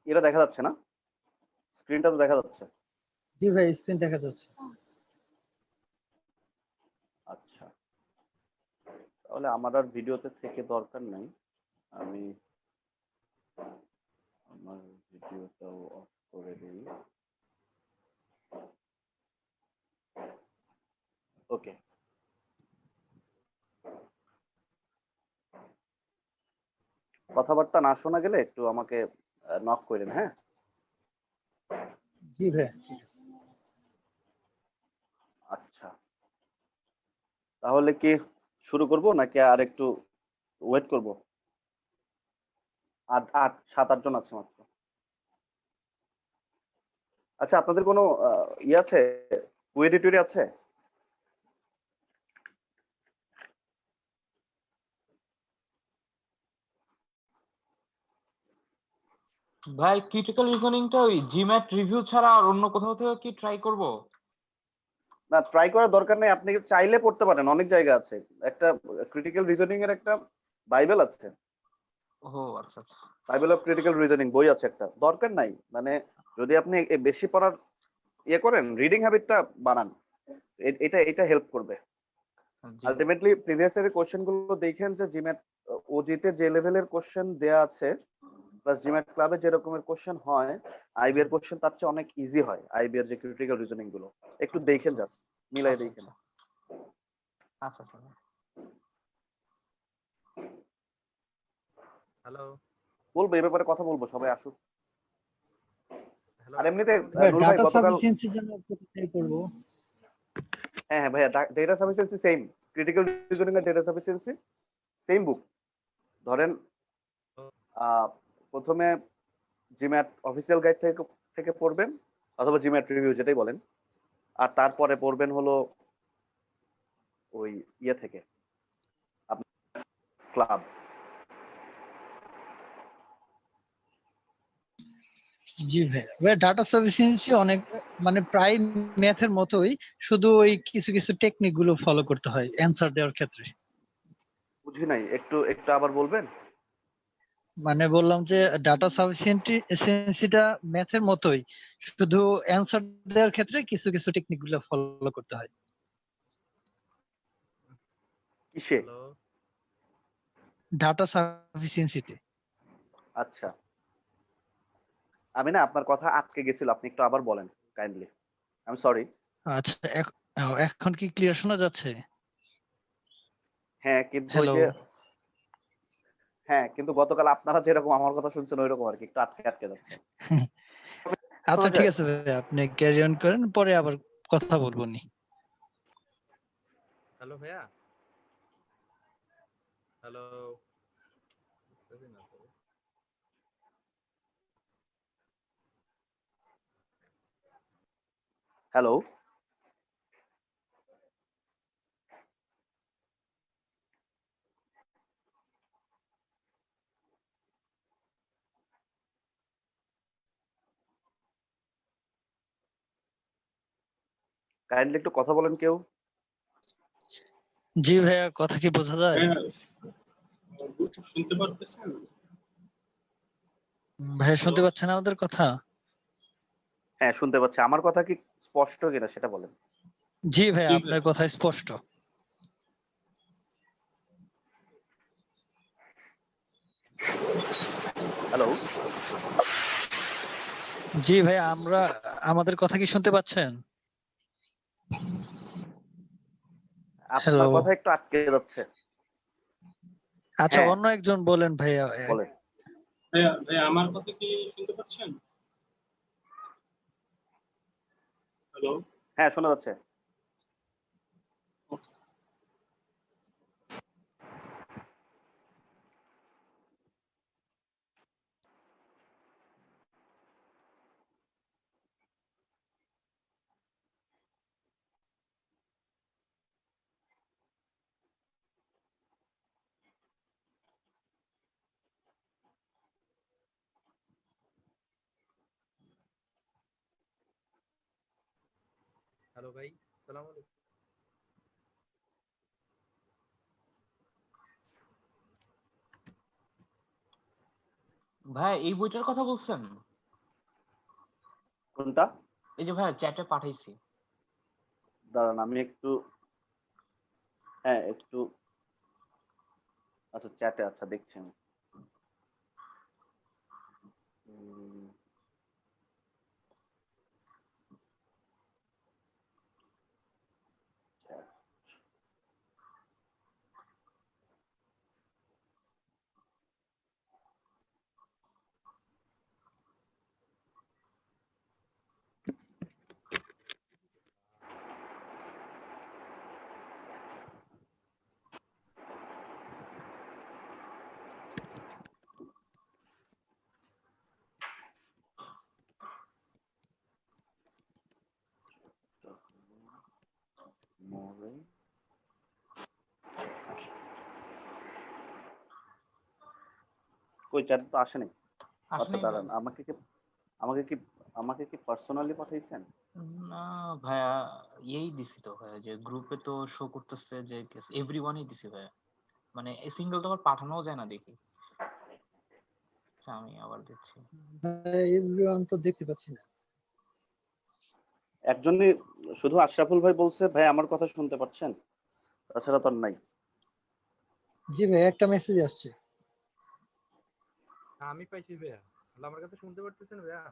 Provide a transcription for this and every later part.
এটা দেখা যাচ্ছে না? স্ক্রিনটা তো দেখা যাচ্ছে। জি ভাই, স্ক্রিন দেখা যাচ্ছে। আচ্ছা, তাহলে আমার আর ভিডিওতে থেকে দরকার নাই। আমি আমার ভিডিওটাও অফ করে দিই। ওকে, কথাবার্তা না শোনা গেলে একটু আমাকে নক করেন, হ্যাঁ? জি ভাই, ঠিক আছে। আচ্ছা, তাহলে কি শুরু করব নাকি আর একটু ওয়েট করব? আর 7-8 জন আছে মাত্র। আচ্ছা, আপনাদের কোনো ইয়ে আছে, কুয়েরি টুয়েরি আছে? ভাই ক্রিটিক্যাল রিজনিংটা ওই জিম্যাট রিভিউ ছাড়া আর অন্য কোথাও থেকে কি ট্রাই করব? না, ট্রাই করার দরকার নেই, আপনি চাইলে পড়তে পারেন, অনেক জায়গা আছে। একটা ক্রিটিক্যাল রিজনিং এর একটা বাইবেল আছে, ও আচ্ছা আচ্ছা। বাইবেল অফ ক্রিটিক্যাল রিজনিং বই আছে একটা, দরকার নাই। মানে যদি আপনি বেশি পড়ার ইয়ে করেন, রিডিং হ্যাবিটটা বানান, এটা এটা হেল্প করবে। জি। আলটিমেটলি প্রিভিয়াস ইয়ারের কোশ্চেন গুলো দেখেন যে জিম্যাট ওজিতে যে লেভেলের কোশ্চেন দেয়া আছে, প্লাস জিম্যাট ক্লাবে যে রকমের কোশ্চেন হয়, আইবি এর কোশ্চেন তার চেয়ে অনেক ইজি হয়। আইবি এর যে ক্রিটিক্যাল রিজনিং গুলো একটু আচ্ছা, দেখেন, আচ্ছা। জাস্ট মিলাই আচ্ছা দেখেন। আচ্ছা আচ্ছা। হ্যালো বলবো এই ব্যাপারে কথা বলবো, সবাই আসুক। হ্যালো আর এমনিতে ভাই, নুর ভাই ডাটা গতকাল, সাফিসিয়েন্সির জন্য ট্রাই করব। হ্যাঁ হ্যাঁ ভাইয়া, data sufficiency same, critical reasoning এর ডেটা সাফিসিয়েন্সি সেম বুক। ধরেন প্রথমে জিম্যাট অফিসিয়াল গাইড থেকে থেকে পড়বেন, অথবা জিম্যাট রিভিউ যেটাই বলেন। আর তারপরে পড়বেন হলো ওই ইয়ে থেকে, আপনার ক্লাব। জি ভাই, ভাই ডাটা সাফিসিয়েন্সি অনেক মানে প্রায় ম্যাথের মতোই, শুধু ওই কিছু কিছু টেকনিক গুলো ফলো করতে হয় অ্যানসার দেওয়ার ক্ষেত্রে। বুঝি নাই, একটু একটু আবার বলবেন? মানে বললাম যে ডাটা সাফিসিয়েন্সিটা ম্যাথের মতোই, শুধু অ্যানসার দেওয়ার ক্ষেত্রে কিছু কিছু টেকনিক গুলো ফলো করতে হয়। কিসে? ডাটা সাফিসিয়েন্সিতে। আচ্ছা, আমি না আপনার কথা আটকে গেছিল, আপনি একটু আবার বলেন কাইন্ডলি। I am sorry. আচ্ছা, এখন কি ক্লিয়ার শোনা যাচ্ছে? হ্যাঁ, কিন্তু ওই হ্যালো। যে, হ্যাঁ কিন্তু গতকাল আপনারা যেরকম আমার কথা শুনছেন ওইরকম আর কি, একটু আটকে আটকে যাচ্ছে। আচ্ছা শোনা ঠিক যায়? আছে ভাই, আপনি ক্যারি অন করেন, পরে আবার কথা বলবো নি। হ্যালো ভাইয়া। হ্যালো। হ্যালো। কাইন্ডলি একটু কথা বলেন কেউ। জি ভাইয়া, কথা কি বোঝা যায়? হ্যাঁ, শুনতে পারতেছেন? ভাইয়া শুনতে পাচ্ছেন আমাদের কথা? হ্যাঁ শুনতে পাচ্ছি, আমার কথা কি স্পষ্ট কিনা সেটা বলেন। জি ভাইয়া, জি ভাই। আপনার কথা স্পষ্ট। হ্যালো। জি ভাইয়া, আমাদের কথা কি শুনতে পাচ্ছেন? হ্যালো। আপনার কথা একটু আটকে যাচ্ছে। আচ্ছা, হ্যাঁ অন্য একজন বলেন ভাইয়া। বলেন। ভাইয়া ভাইয়া আমার কথা কি শুনতে পাচ্ছেন? হ্যালো। হ্যাঁ শোনা যাচ্ছে। হ্যালো ভাই, আসসালামু আলাইকুম। ভাই এই বইটার কথা বলছেন? কোনটা? এই যে ভাইয়া চ্যাটে পাঠাইছি। দাঁড়ান আমি একটু, হ্যাঁ একটু, আচ্ছা চ্যাটে, আচ্ছা দেখছি আমি। উম, chat. More. কই চ্যাট তো আসে নাই। আচ্ছা আসলে দাঁড়ান, আমাকে কি আমাকে কি পার্সোনালি পাঠাইছেন? না ভাইয়া, এই দিছি তো ভাইয়া, যে গ্রুপে তো শো করতেছে যে এভরিওয়ানই দিছি ভাইয়া, মানে সিঙ্গেল তো আবার পাঠানোও যায় না দেখি। আচ্ছা, আমি আবার দিচ্ছি। এভরিওয়ান তো দেখতে পাচ্ছি না। একজনই শুধু আশরাফুল ভাই বলছে ভাই আমার কথা শুনতে পাচ্ছেন, তাছাড়া তো আর নাই। জি ভাই, একটা মেসেজ আসছে। আমি পাইছি ভাইয়া। হ্যালো, আমার কথা শুনতে পারতেছেন ভাইয়া?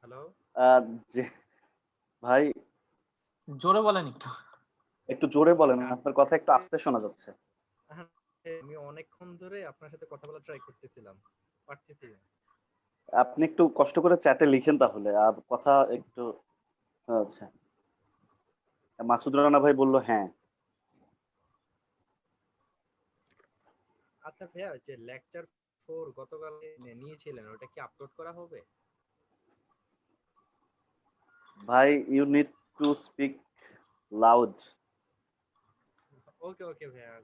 হ্যালো আহ, যে ভাই জোরে বলেন একটু। একটু জোরে বলেন, আপনার কথা একটু আস্তে শোনা যাচ্ছে। আমি অনেকক্ষণ ধরে আপনার সাথে কথা বলা ট্রাই করতেছিলাম, পারতেছি না। আপনি একটু কষ্ট করে চ্যাটে লিখেন তাহলে, আর কথা একটু। আচ্ছা, মাসুদ রানা ভাই বললো হ্যাঁ। আচ্ছা ভাইয়া, যে লেকচার 4 গতকাল নিয়েছিলেন ওটা কি আপলোড করা হবে? ভাই you need to speak loud. Okay okay ভাইয়া।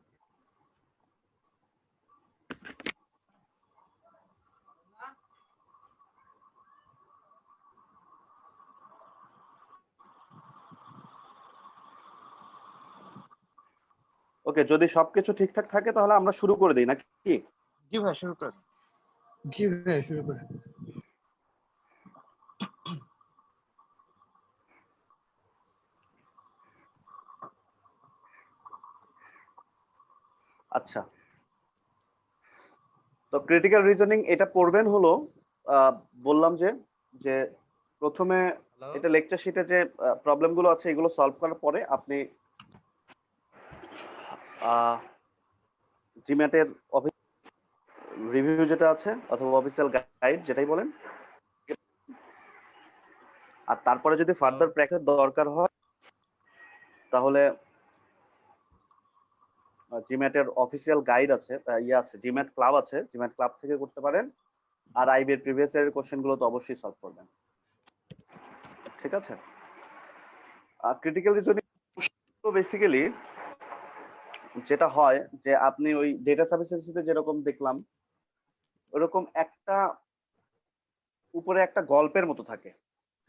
ওকে, যদি সবকিছু ঠিকঠাক থাকে তাহলে আমরা শুরু করে দিই নাকি? জি ভাই, শুরু করুন। জি ভাই, শুরু করে। আচ্ছা, তো ক্রিটিক্যাল রিজনিং এটা পড়বেন হলো, আহ, বললাম যে যে প্রথমে হ্যালো এটা লেকচার শিটে যে প্রবলেম গুলো আছে এগুলো সলভ করার পরে আপনি জিম্যাটের অফিস রিভিউ যেটা আছে অথবা অফিসিয়াল গাইড যেটাই বলেন, আর তারপরে যদি ফার্দার প্র্যাকটিস দরকার হয় তাহলে জিম্যাটের অফিসিয়াল গাইড আছে, ইয়ে আছে, জিম্যাট ক্লাব আছে, জিম্যাট ক্লাব থেকে করতে পারেন। আর আইবি এর প্রিভিয়াস ইয়ারের কোশ্চেন গুলো তো অবশ্যই সলভ করবেন, ঠিক আছে? ক্রিটিক্যাল রিজনিং তো বেসিক্যালি যেটা হয় যে আপনি ওই ডেটা সাফিসিয়েন্সিতে যেরকম দেখলাম ওরকম একটা উপরে একটা গল্পের মতো থাকে।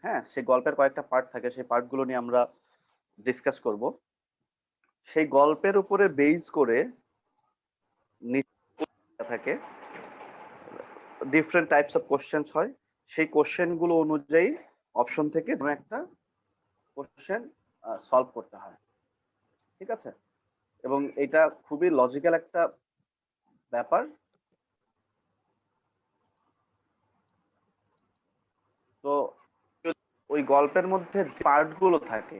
হ্যাঁ, সেই গল্পের কয়েকটা পার্ট থাকে, সেই পার্ট গুলো নিয়ে আমরা ডিসকাস করব। সেই গল্পের উপরে বেস করে থাকে ডিফারেন্ট টাইপস অফ কোশ্চেন্স হয়, সেই কোশ্চেন গুলো অনুযায়ী অপশন থেকে কোনো একটা কোশ্চেন সলভ করতে হয়, ঠিক আছে? এবং এটা খুবই লজিক্যাল একটা ব্যাপার। তো ওই গল্পের মধ্যে যে পার্ট গুলো থাকে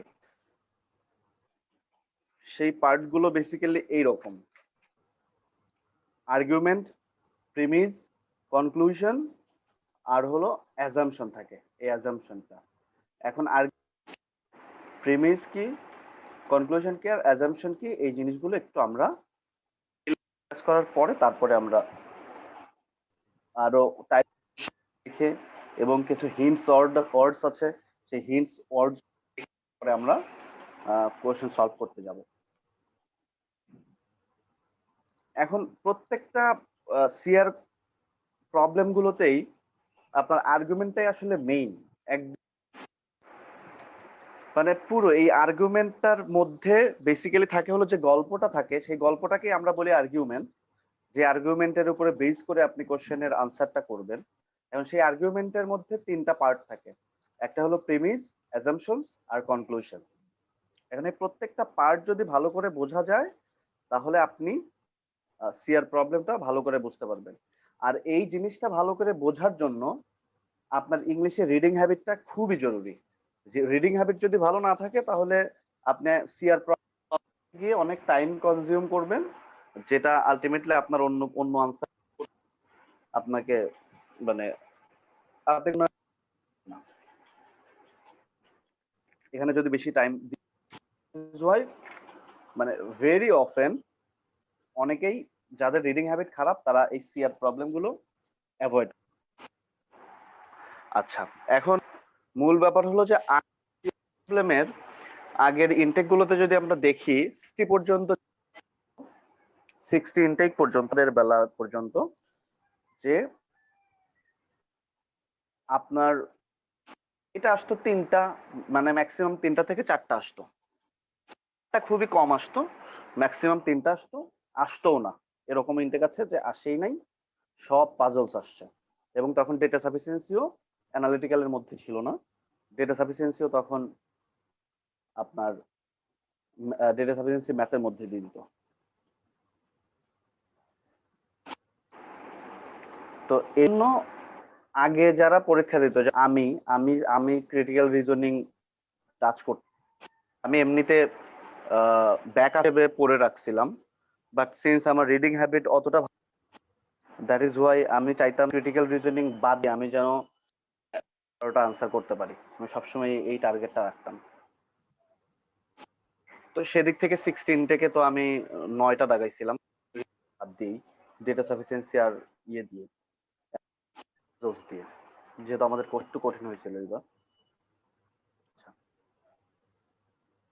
সেই পার্ট গুলো বেসিক্যালি এইরকম: আর্গুমেন্ট, প্রিমিস, কনক্লুশন, আর হলো অ্যাজাম্পশন থাকে। এই অ্যাজাম্পশনটা এখন আর প্রিমিস কি, কনক্লুশন কি আর অ্যাজাম্পশন কি, এই জিনিসগুলো একটু আমরা ডিসকাস করার পরে তারপরে আমরা আরো টাইপ লিখে এবং কিছু হিন্টস ওয়ার্ডস আছে, সেই হিন্টস ওয়ার্ডস পরে আমরা কোশ্চেন সলভ করতে যাব। এখন প্রত্যেকটা সিআর প্রবলেম গুলোতেই আপনার আর্গুমেন্টটাই আসলে মেইন। মানে পুরো এই আর্গুমেন্টটার মধ্যে বেসিক্যালি থাকে হলো যে গল্পটা থাকে, সেই গল্পটাকে আমরা বলি আর্গুমেন্ট। যে আর্গুমেন্টের উপরে বেস করে আপনি কোশ্চেনের আনসারটা করবেন এখন সেই আর্গুমেন্টের মধ্যে 3টা পার্ট থাকে, একটা হলো প্রিমিস, অ্যাজাম্পশনস আর কনক্লুশন। এখানে প্রত্যেকটা পার্ট যদি ভালো করে বোঝা যায় তাহলে আপনি সিআর প্রবলেমটা ভালো করে বুঝতে পারবেন। আর এই জিনিসটা ভালো করে বোঝার জন্য আপনার ইংলিশে রিডিং হ্যাবিটটা খুবই জরুরি। যে রিডিং হ্যাবিট যদি ভালো না থাকে তাহলে আপনি সিআর গিয়ে অনেক টাইম কনজিউম করবেন, যেটা আলটিমেটলি আপনার অন্য অন্য আনসার আপনাকে মানে এখানে যদি বেশি টাইম হয়, মানে ভেরি অফেন অনেকেই যাদের রিডিং হ্যাবিট খারাপ তারা এই সিআর প্রবলেম গুলো অ্যাভয়েড। আচ্ছা, এখন মূল ব্যাপার হলো যে প্রবলেমের আগের ইনটেক গুলোতে যদি আমরা দেখি 60 পর্যন্ত, 60 ইনটেক পর্যন্ত বেলা পর্যন্ত যে আপনার এটা আসতো 3টা, মানে ম্যাক্সিমাম 3টা থেকে 4টা আসতো, এটা খুবই কম আসতো, ম্যাক্সিমাম 3টা আসতো, আসতোও না, এরকম ইনটেক আছে যে আসেই নাই, সব পাজলস আসছে। এবং তখন ডেটা সাফিসিয়েন্সিও অ্যানালিটিক্যালের মধ্যে ছিল না, ডেটা সাফিসিয়েন্সিও তখন আপনার ডেটা সাফিসিয়েন্সি ম্যাথের মধ্যে দিয়ে দিত। তো এই জন্য আগে যারা পরীক্ষা দিত, যে আমি আমি আমি ক্রিটিক্যাল রিজনিং টাচ করতাম, আমি এমনিতে ব্যাক হিসেবে পড়ে রাখছিলাম, বাট সিন্স আমার রিডিং হ্যাবিট অতটা, দ্যাট ইজ ওয়াই আমি চাইতাম ক্রিটিক্যাল রিজনিং বাদ দিয়ে আমি যেন ওটা আনসার করতে পারি, আমি সবসময় এই টার্গেটটা রাখতাম। তো সেদিক থেকে 16 থেকে তো আমি 9টা দাগাইছিলাম বাদ দিয়েই, ডেটা সাফিসিয়েন্সি আর ইয়ে দিয়ে, জোস দিয়ে, যেহেতু আমাদের একটু কঠিন হয়েছিল এবার।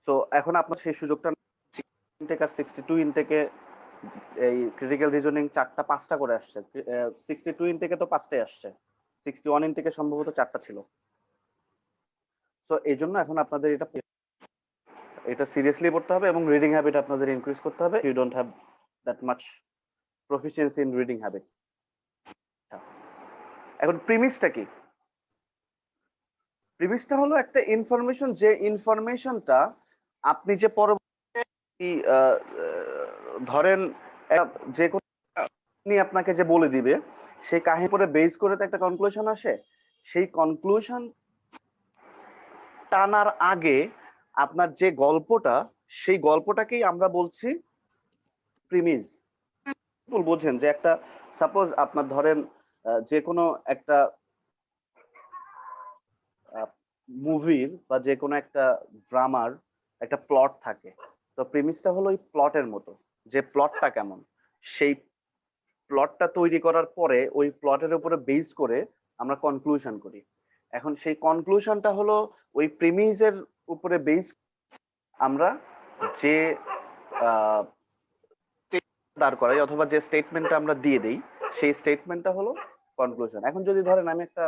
সো এখন আপনার সেই সুযোগটা ইনটেক আর 62 ইনটেকে এই ক্রিটিক্যাল রিজনিং 4টা 5টা করে আসছে, 62 ইনটেকে তো 5টাই আসছে, 61 ইনটেকে সম্ভবত 4টা ছিল। সো এই জন্য এখন আপনাদের এটা সিরিয়াসলি পড়তে হবে এবং রিডিং হ্যাবিট আপনাদের ইনক্রিজ করতে হবে। You don't have that much proficiency in reading habit. এখন প্রিমিসটা কি? প্রিমিসটা হলো একটা ইনফরমেশন, যে ইনফরমেশনটা আপনি যে পরবর্তী ধরেন যে কোনো আপনাকে যে বলে দিবে সেই কাহিনী পরে বেস করে তো একটা কনক্লুশন আসে, সেই কনক্লুশন টানার আগে আপনার যে গল্পটা, সেই গল্পটাকেই আমরা বলছি প্রিমিস। বোঝেন যে একটা সাপোজ আপনার ধরেন যে কোনো একটা মুভির বা যে কোনো একটা ড্রামার একটা প্লট থাকে, তো প্রিমিসটা হলো ওই প্লটের মতো, যে প্লটটা কেমন, সেই প্লটটা তৈরি করার পরে ওই প্লটের উপরে বেস করে আমরা কনক্লুশন করি। এখন সেই কনক্লুশনটা হলো ওই প্রিমিসের উপরে বেস আমরা যে দাঁড় করাই অথবা যে স্টেটমেন্টটা আমরা দিয়ে দেই, সেই স্টেটমেন্টটা হলো কনক্লুশন। এখন যদি ধরেন আমি একটা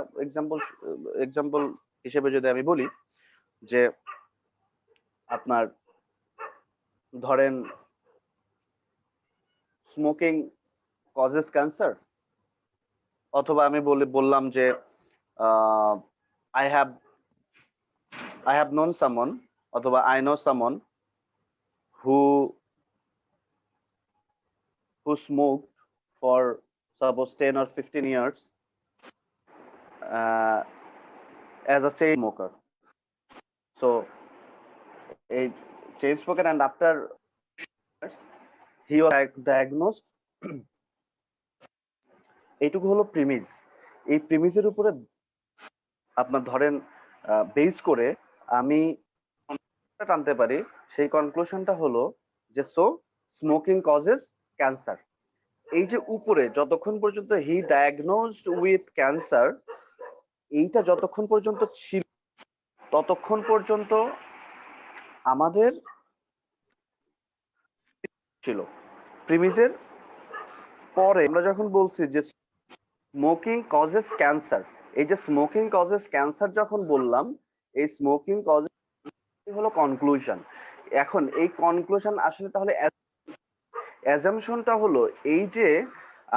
এক্সাম্পল হিসেবে যদি আমি বলি যে আপনার ধরেন স্মোকিং কজেস ক্যান্সার, অথবা আমি বললাম যে আই হ্যাভ নোন সামন, অথবা আই নো সামন who smoked for suppose 10 or 15 years as a chain smoker. So a chain smoker, and after he was diagnosed. এইটুকু হলো প্রিমিস। এই প্রিমিসের উপরে আপনার ধরেন বেস করে আমি টানতে পারি, সেই কনক্লুশনটা হলো যে সো স্মোকিং কজেস ক্যান্সার। এই যে উপরে যতক্ষণ পর্যন্ত হি ডায়াগনোজড উইথ ক্যান্সার, এইটা যতক্ষণ পর্যন্ত ছিল ততক্ষণ পর্যন্ত আমাদের ছিল প্রিমিসের। পরে আমরা যখন বলছি যে স্মোকিং কজেস ক্যান্সার, এই যে স্মোকিং কজেস ক্যান্সার যখন বললাম, এই স্মোকিং কজেস হলো কনক্লুশন। এখন এই কনক্লুশন আসলে তাহলে অ্যাজাম্পশনটা হলো এই যে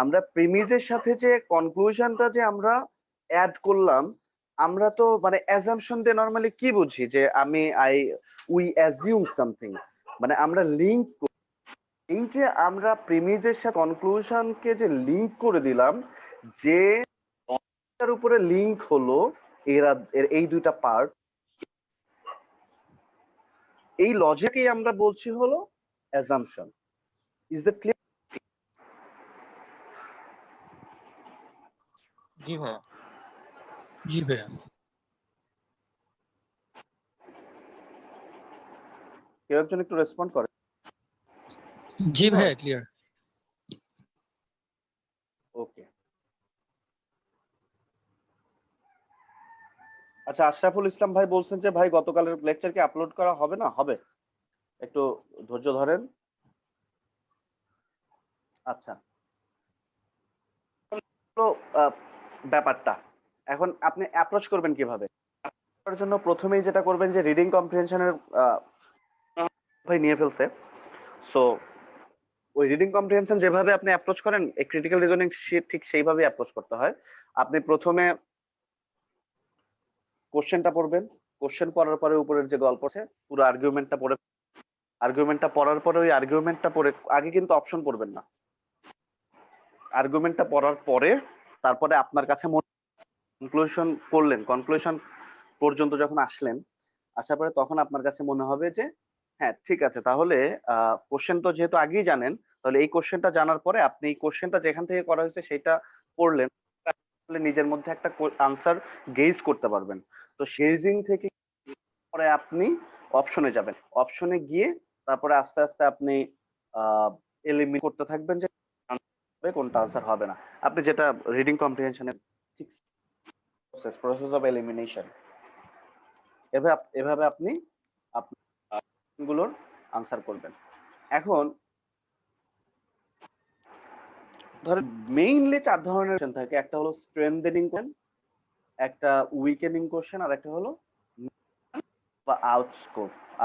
আমরা প্রিমিসের সাথে যে কনক্লুশনটা যে আমরা অ্যাড করলাম, আমরা তো মানে অ্যাজাম্পশন দিয়ে নরমালি কি বুঝি যে উই অ্যাজিউম সামথিং, মানে আমরা লিংক, এই যে আমরা প্রিমিজের সাথে কনক্লুশনকে যে লিংক করে দিলাম, যে এর উপরে লিংক হলো এই দুইটা পার্ট, এই লজিকই আমরা বলছি হলো অ্যাজাম্পশন। Is that clear? জি ভাইয়া। জি ভাইয়া। কেউ একজন একটু রেসপন্ড করে। জি ভাইয়া ক্লিয়ার। ওকে, আচ্ছা, আশরাফুল ইসলাম ভাই বলছেন যে ভাই গতকালের লেকচার কি আপলোড করা হবে না? হবে, একটু ধৈর্য ধরেন। আচ্ছা, তো ব্যাপারটা এখন আপনি অ্যাপ্রোচ করবেন কিভাবে? তার জন্য প্রথমেই যেটা করবেন যে রিডিং কম্প্রিহেনশনের ভাই নিয়ে ফেলছে, সো ওই রিডিং কম্প্রিহেনশন যেভাবে আপনি অ্যাপ্রোচ করেন এই ক্রিটিক্যাল রিজনিং ঠিক সেইভাবেই অ্যাপ্রোচ করতে হয়। আপনি প্রথমে কোশ্চেনটা পড়বেন, কোশ্চেন পড়ার পরে উপরের যে গল্প আছে পুরো আর্গুমেন্টটা পড়ে, আর্গুমেন্টটা পড়ার পরে ওই আর্গুমেন্টটা পড়ে, আগে কিন্তু অপশন পড়বেন না, আর্গুমেন্টটা পড়ার পরে তারপরে আপনার কাছে কনক্লুশন করলেন, কনক্লুশন পর্যন্ত যখন আসলেন, আসার পরে তখন আপনার কাছে মনে হবে যে হ্যাঁ ঠিক আছে, তাহলে কোশ্চেন তো যেহেতু আগেই জানেন, তাহলে এই কোশ্চেনটা জানার পরে আপনি এই কোশ্চেনটা যেখান থেকে করা হয়েছে সেটা পড়লেন, তাহলে নিজের মধ্যে একটা আনসার গেজ করতে পারবেন। তো গেজিং থেকে পরে আপনি অপশনে যাবেন, অপশনে গিয়ে তারপরে আস্তে আস্তে আপনি এলিমিনেট করতে থাকবেন যে কোনটা আনসার হবে না। আপনি যেটা রিডিং কম্প্রিহেনশনের ঠিক প্রসেস অফ এলিমিনেশন, এভাবে আপনি গুলোর আনসার করবেন। এখন ধরেন মেইনলি 4 ধরনের কোশ্চেন থাকে, একটা হলো স্ট্রেংথেনিং কোশ্চেন, একটা উইকেনিং কোশ্চেন, আর একটা হলো বা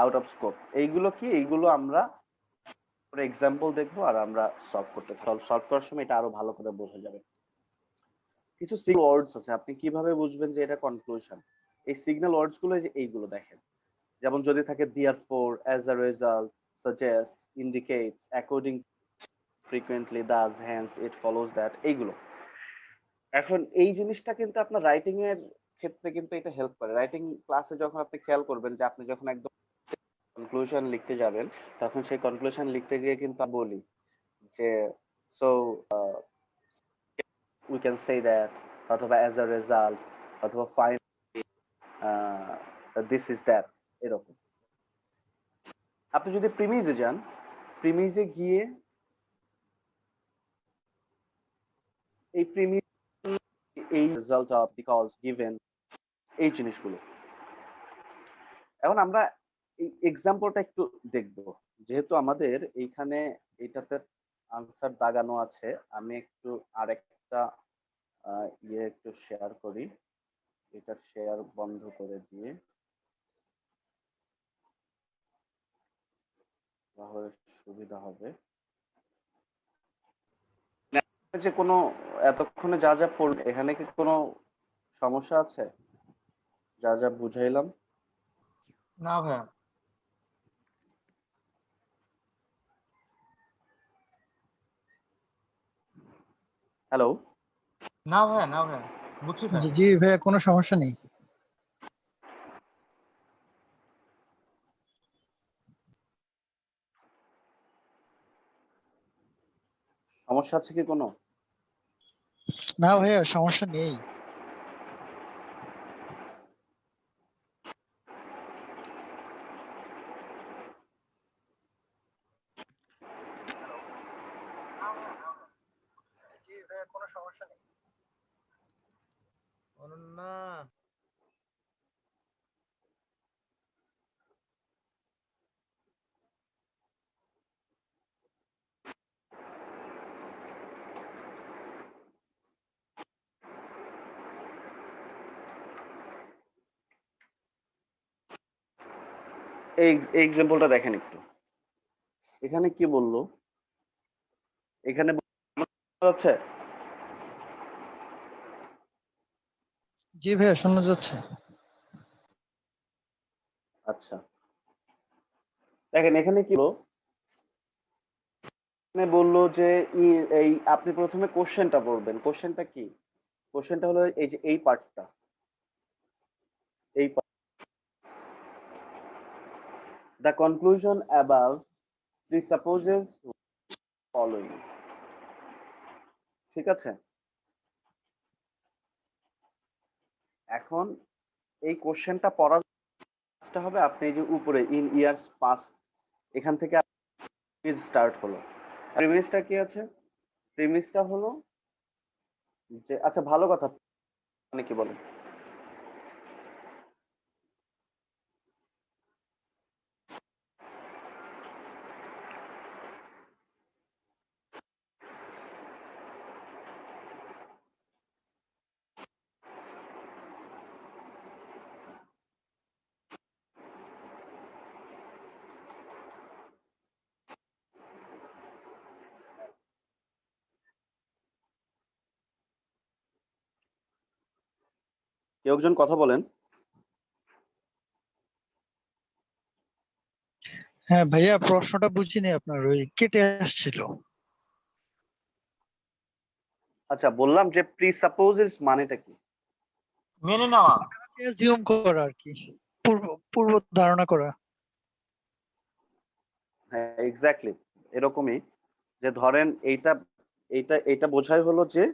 আউট অফ স্কোপ। এইগুলো কি? এইগুলো আমরা এক্সাম্পল দেখবো আর আমরা সলভ করার সময় এটা আরো ভালো করে বোঝা যাবে। কিছু সিগন্যাল ওয়ার্ডস আছে, আপনি কিভাবে বুঝবেন যে এটা কনক্লুশন? এই সিগন্যাল ওয়ার্ডস গুলো যে এইগুলো দেখেন, যেমন যদি থাকে therefore, as a result, suggests, indicates, according, frequently, thus, hence, it follows that, এইগুলো। এখন এই জিনিসটা কিন্তু আপনার রাইটিং এর ক্ষেত্রে কিন্তু এটা হেল্প করে। রাইটিং ক্লাসে যখন আপনি খেয়াল করবেন যে আপনি যখন একদম কনক্লুশন লিখতে যাবেন, তখন সেই কনক্লুশন লিখতে গিয়ে কিন্তু আমি বলি যে so we can say that, অথবা অ্যাজ আ রেজাল্ট, অথবা ফাইন দিস ইজ দ্যাট, এরকম। আপনি যদি প্রিমিজে যান, প্রিমিজে গিয়ে এই প্রিমিজ, এই রেজাল্ট অফ, বিকজ, গিভেন, এই জিনিসগুলো। এখন আমরা এই এক্সাম্পলটা একটু দেখব, যেহেতু আমাদের এইখানে এইটাতে আনসার দাগানো আছে। আমি একটু আরেকটা একটু শেয়ার করি, এটা শেয়ার বন্ধ করে দিয়ে, তাহলে সুবিধা হবে। যে কোনো এতক্ষণে যা যা পড়ল, এখানে কি কোনো সমস্যা আছে? যা যা বুঝাইলাম? না ভাইয়া। হ্যালো? না ভাইয়া, না ভাইয়া, বুঝছি ভাইয়া। জি ভাইয়া, কোনো সমস্যা নেই। সমস্যা আছে কি কোনো? না ভাইয়া, সমস্যা নেই। জি ভাইয়া, কোনো সমস্যা নেই। অনন্যা, এই এক্সাম্পলটা দেখেন একটু, এখানে কি বললো? এখানে বলা হচ্ছে জি ভাইয়া শোনা যাচ্ছে। আচ্ছা, দেখেন এখানে কি হলো, এখানে বললো যে এই আপনি প্রথমে কোশ্চেনটা পড়বেন। কোশ্চেনটা কি? কোশ্চেনটা হলো এই যে এই পার্টটা, এই দ্য কনক্লুশন অ্যাবাভ প্রিসাপোজেস ফলোইং। ঠিক আছে, এখন এই কোশ্চেনটা পড়ার চেষ্টা হবে আপনি এই যে উপরে ইন ইয়ার্স পাস্ট, এখান থেকে স্টার্ট হলো। প্রিমিসটা কি আছে? প্রিমিসটা হলো যে, আচ্ছা ভালো কথা, মানে কি বলেন? কেউ একজন কথা বলেন। হ্যাঁ ভাইয়া প্রশ্নটা বুঝিনি, আপনার ওই কেটে আসছিল। আচ্ছা, বললাম যে প্রিসাপোজেস মানেটা কি? মেনে নেওয়া। অ্যাজিউম করা আর কি, পূর্ব পূর্ব ধারণা করা। হ্যাঁ এক্স্যাক্টলি, এরকমই। যে ধরেন এইটা এইটা এইটা বোঝাই হলো যে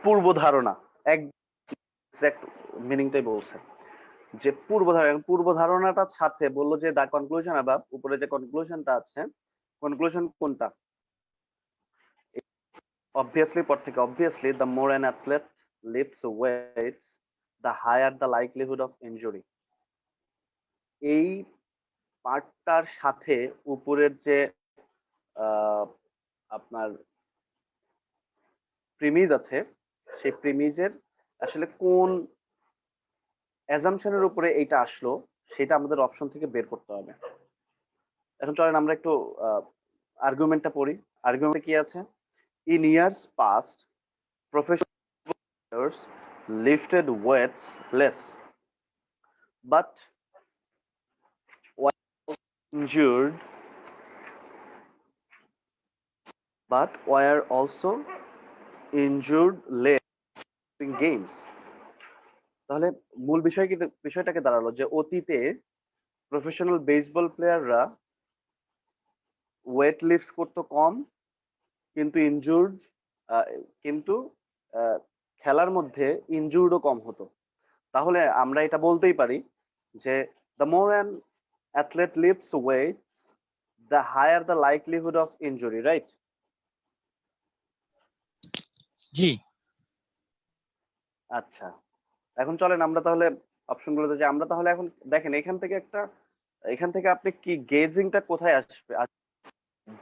পূর্ব ধারণা, এক্সাক্ট মিনিংটাই বলছে যে পূর্ব ধারণা। পূর্ব ধারণাটার সাথে বললো যে দা কনক্লুশন অ্যাবাভ, উপরে যে কনক্লুশনটা আছে, কনক্লুশন কোনটা? অবভিয়াসলি পর থেকে, obviously the more an athlete lifts weights the higher the likelihood of injury. এই পার্টটার সাথে উপরের যে আপনার প্রিমিজ আছে, সেই প্রিমিজের আসলে কোন অ্যাজাম্পশনের উপরে এইটা আসলো সেটা আমাদের অপশন থেকে বের করতে হবে। এখন চলেন আমরা একটু আর্গুমেন্টটা পড়ি। আর্গুমেন্টে কি আছে? In years past professionals lifted weights less but injured but were also injured less in games. তাহলে মূল বিষয়টাকে দাঁড়ালো যে অতীতে প্রফেশনাল বেসবল প্লেয়াররা ওয়েট লিফট করতো কম, কিন্তু ইনজুর্ড, কিন্তু খেলার মধ্যে ইনজুর্ডও কম হতো। তাহলে আমরা এটা বলতেই পারি যে the more an athlete lifts weights the higher the likelihood of injury, right? জি। আচ্ছা, এখন চলেন আমরা তাহলে অপশনগুলোতে যাই। আমরা তাহলে এখন দেখেন এখান থেকে আপনি কি গেজিংটা কোথায় আসবে?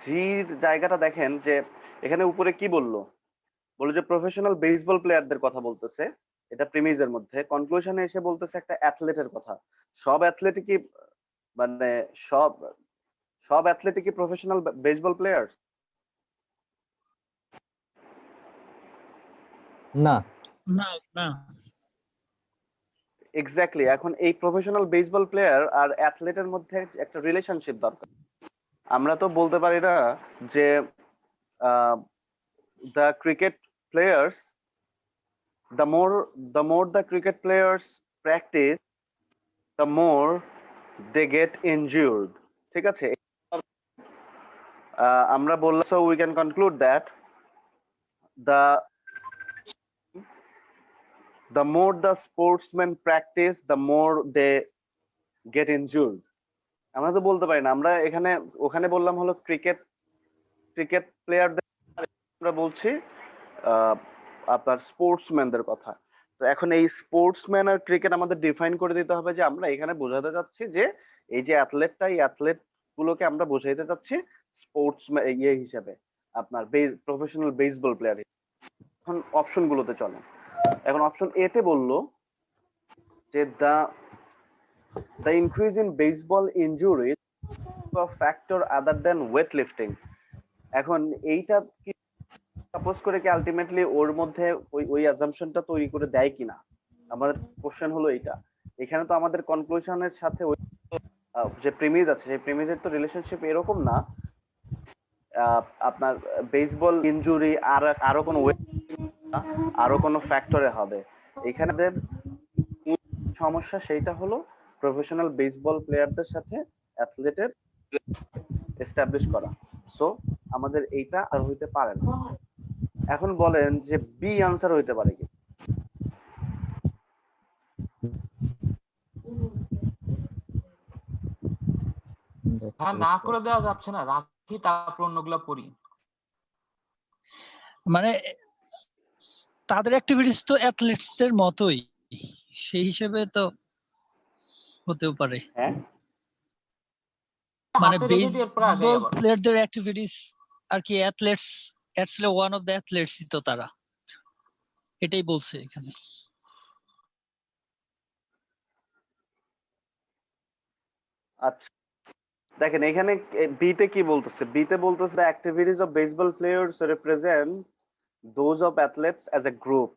জির জায়গাটা দেখেন যে এখানে উপরে কি বললো যে প্রফেশনাল বেসবল প্লেয়ারদের কথা বলতেছে, এটা প্রিমিজের মধ্যে। কনক্লুশনে এসে বলতেছে একটা অ্যাথলেটের কথা। সব অ্যাথলেটই কি, মানে সব সব অ্যাথলেটই কি প্রফেশনাল বেসবল প্লেয়ার? না। না না। এক্স্যাক্টলি, এখন এই প্রফেশনাল বেসবল প্লেয়ার আর অ্যাথলেটের মধ্যে একটা রিলেশনশিপ দরকার। আমরা তো বলতে পারি না যে the cricket players, the more the cricket players practice, the more they get injured. ঠিক আছে, আমরা বললাম, so we can conclude that the more the sportsmen practice, the more they get injured. আমরা তো বলতে পারি না, আমরা ওখানে বললাম হলো ক্রিকেট প্লেয়ারদের, আমরা বলছি আপনার স্পোর্টসম্যানদের কথা। তো এখন এই স্পোর্টসম্যান আর ক্রিকেট আমাদের ডিফাইন করে দিতে হবে যে আমরা এখানে বোঝাতে চাচ্ছি যে এই যে এই অ্যাথলেট গুলোকে আমরা বোঝাইতে চাচ্ছি স্পোর্টসম্যান হিসেবে, আপনার প্রফেশনাল বেসবল প্লেয়ার। এখন অপশন গুলোতে চলে। এখন অপশন এ তে বললো যে the increase in baseball injuries a factor other than weightlifting. এখন এইটা কি সাপোজ করে কি আলটিমেটলি ওর মধ্যে ওই অ্যাজাম্পশনটা তৈরি করে দেয় কিনা, আমাদের কোশ্চেন হলো এইটা। এখানে তো আমাদের কনক্লুশনের সাথে ওই যে প্রিমিস আছে সেই প্রিমিসের তো রিলেশনশিপ এরকম না আপনার বেসবল ইনজুরি আর আরো কোনো আরো কোনো ফ্যাক্টরে হবে। এখানে সমস্যা সেইটা হলো প্রফেশনাল বেসবল প্লেয়ারদের সাথে অ্যাথলেটের এস্টাবলিশ করা। সো আমাদের এইটা আর হইতে পারে না। এখন বলেন যে বি আনসার হইতে পারে কি? হ্যাঁ, না করে দেওয়া যাচ্ছে না, রাখি তারপর অন্যগুলা পড়ি। মানে তাদের অ্যাক্টিভিটিস তো অ্যাথলেটসদের মতোই, সেই হিসেবে তো হতেও পারে। হ্যাঁ, মানে হাতে রেখে দিয়ে এরপর আগে বেসবল আবার প্লেয়ারদের অ্যাক্টিভিটিস আর কি athletes, actually one of the অ্যাথলেটসই তো তারা, এটাই বলছে এখানে। আচ্ছা দেখেন এখানে বিতে কি বলতেছে, বিতে বলতেছে the activities of baseball players represent those of athlete's as a group.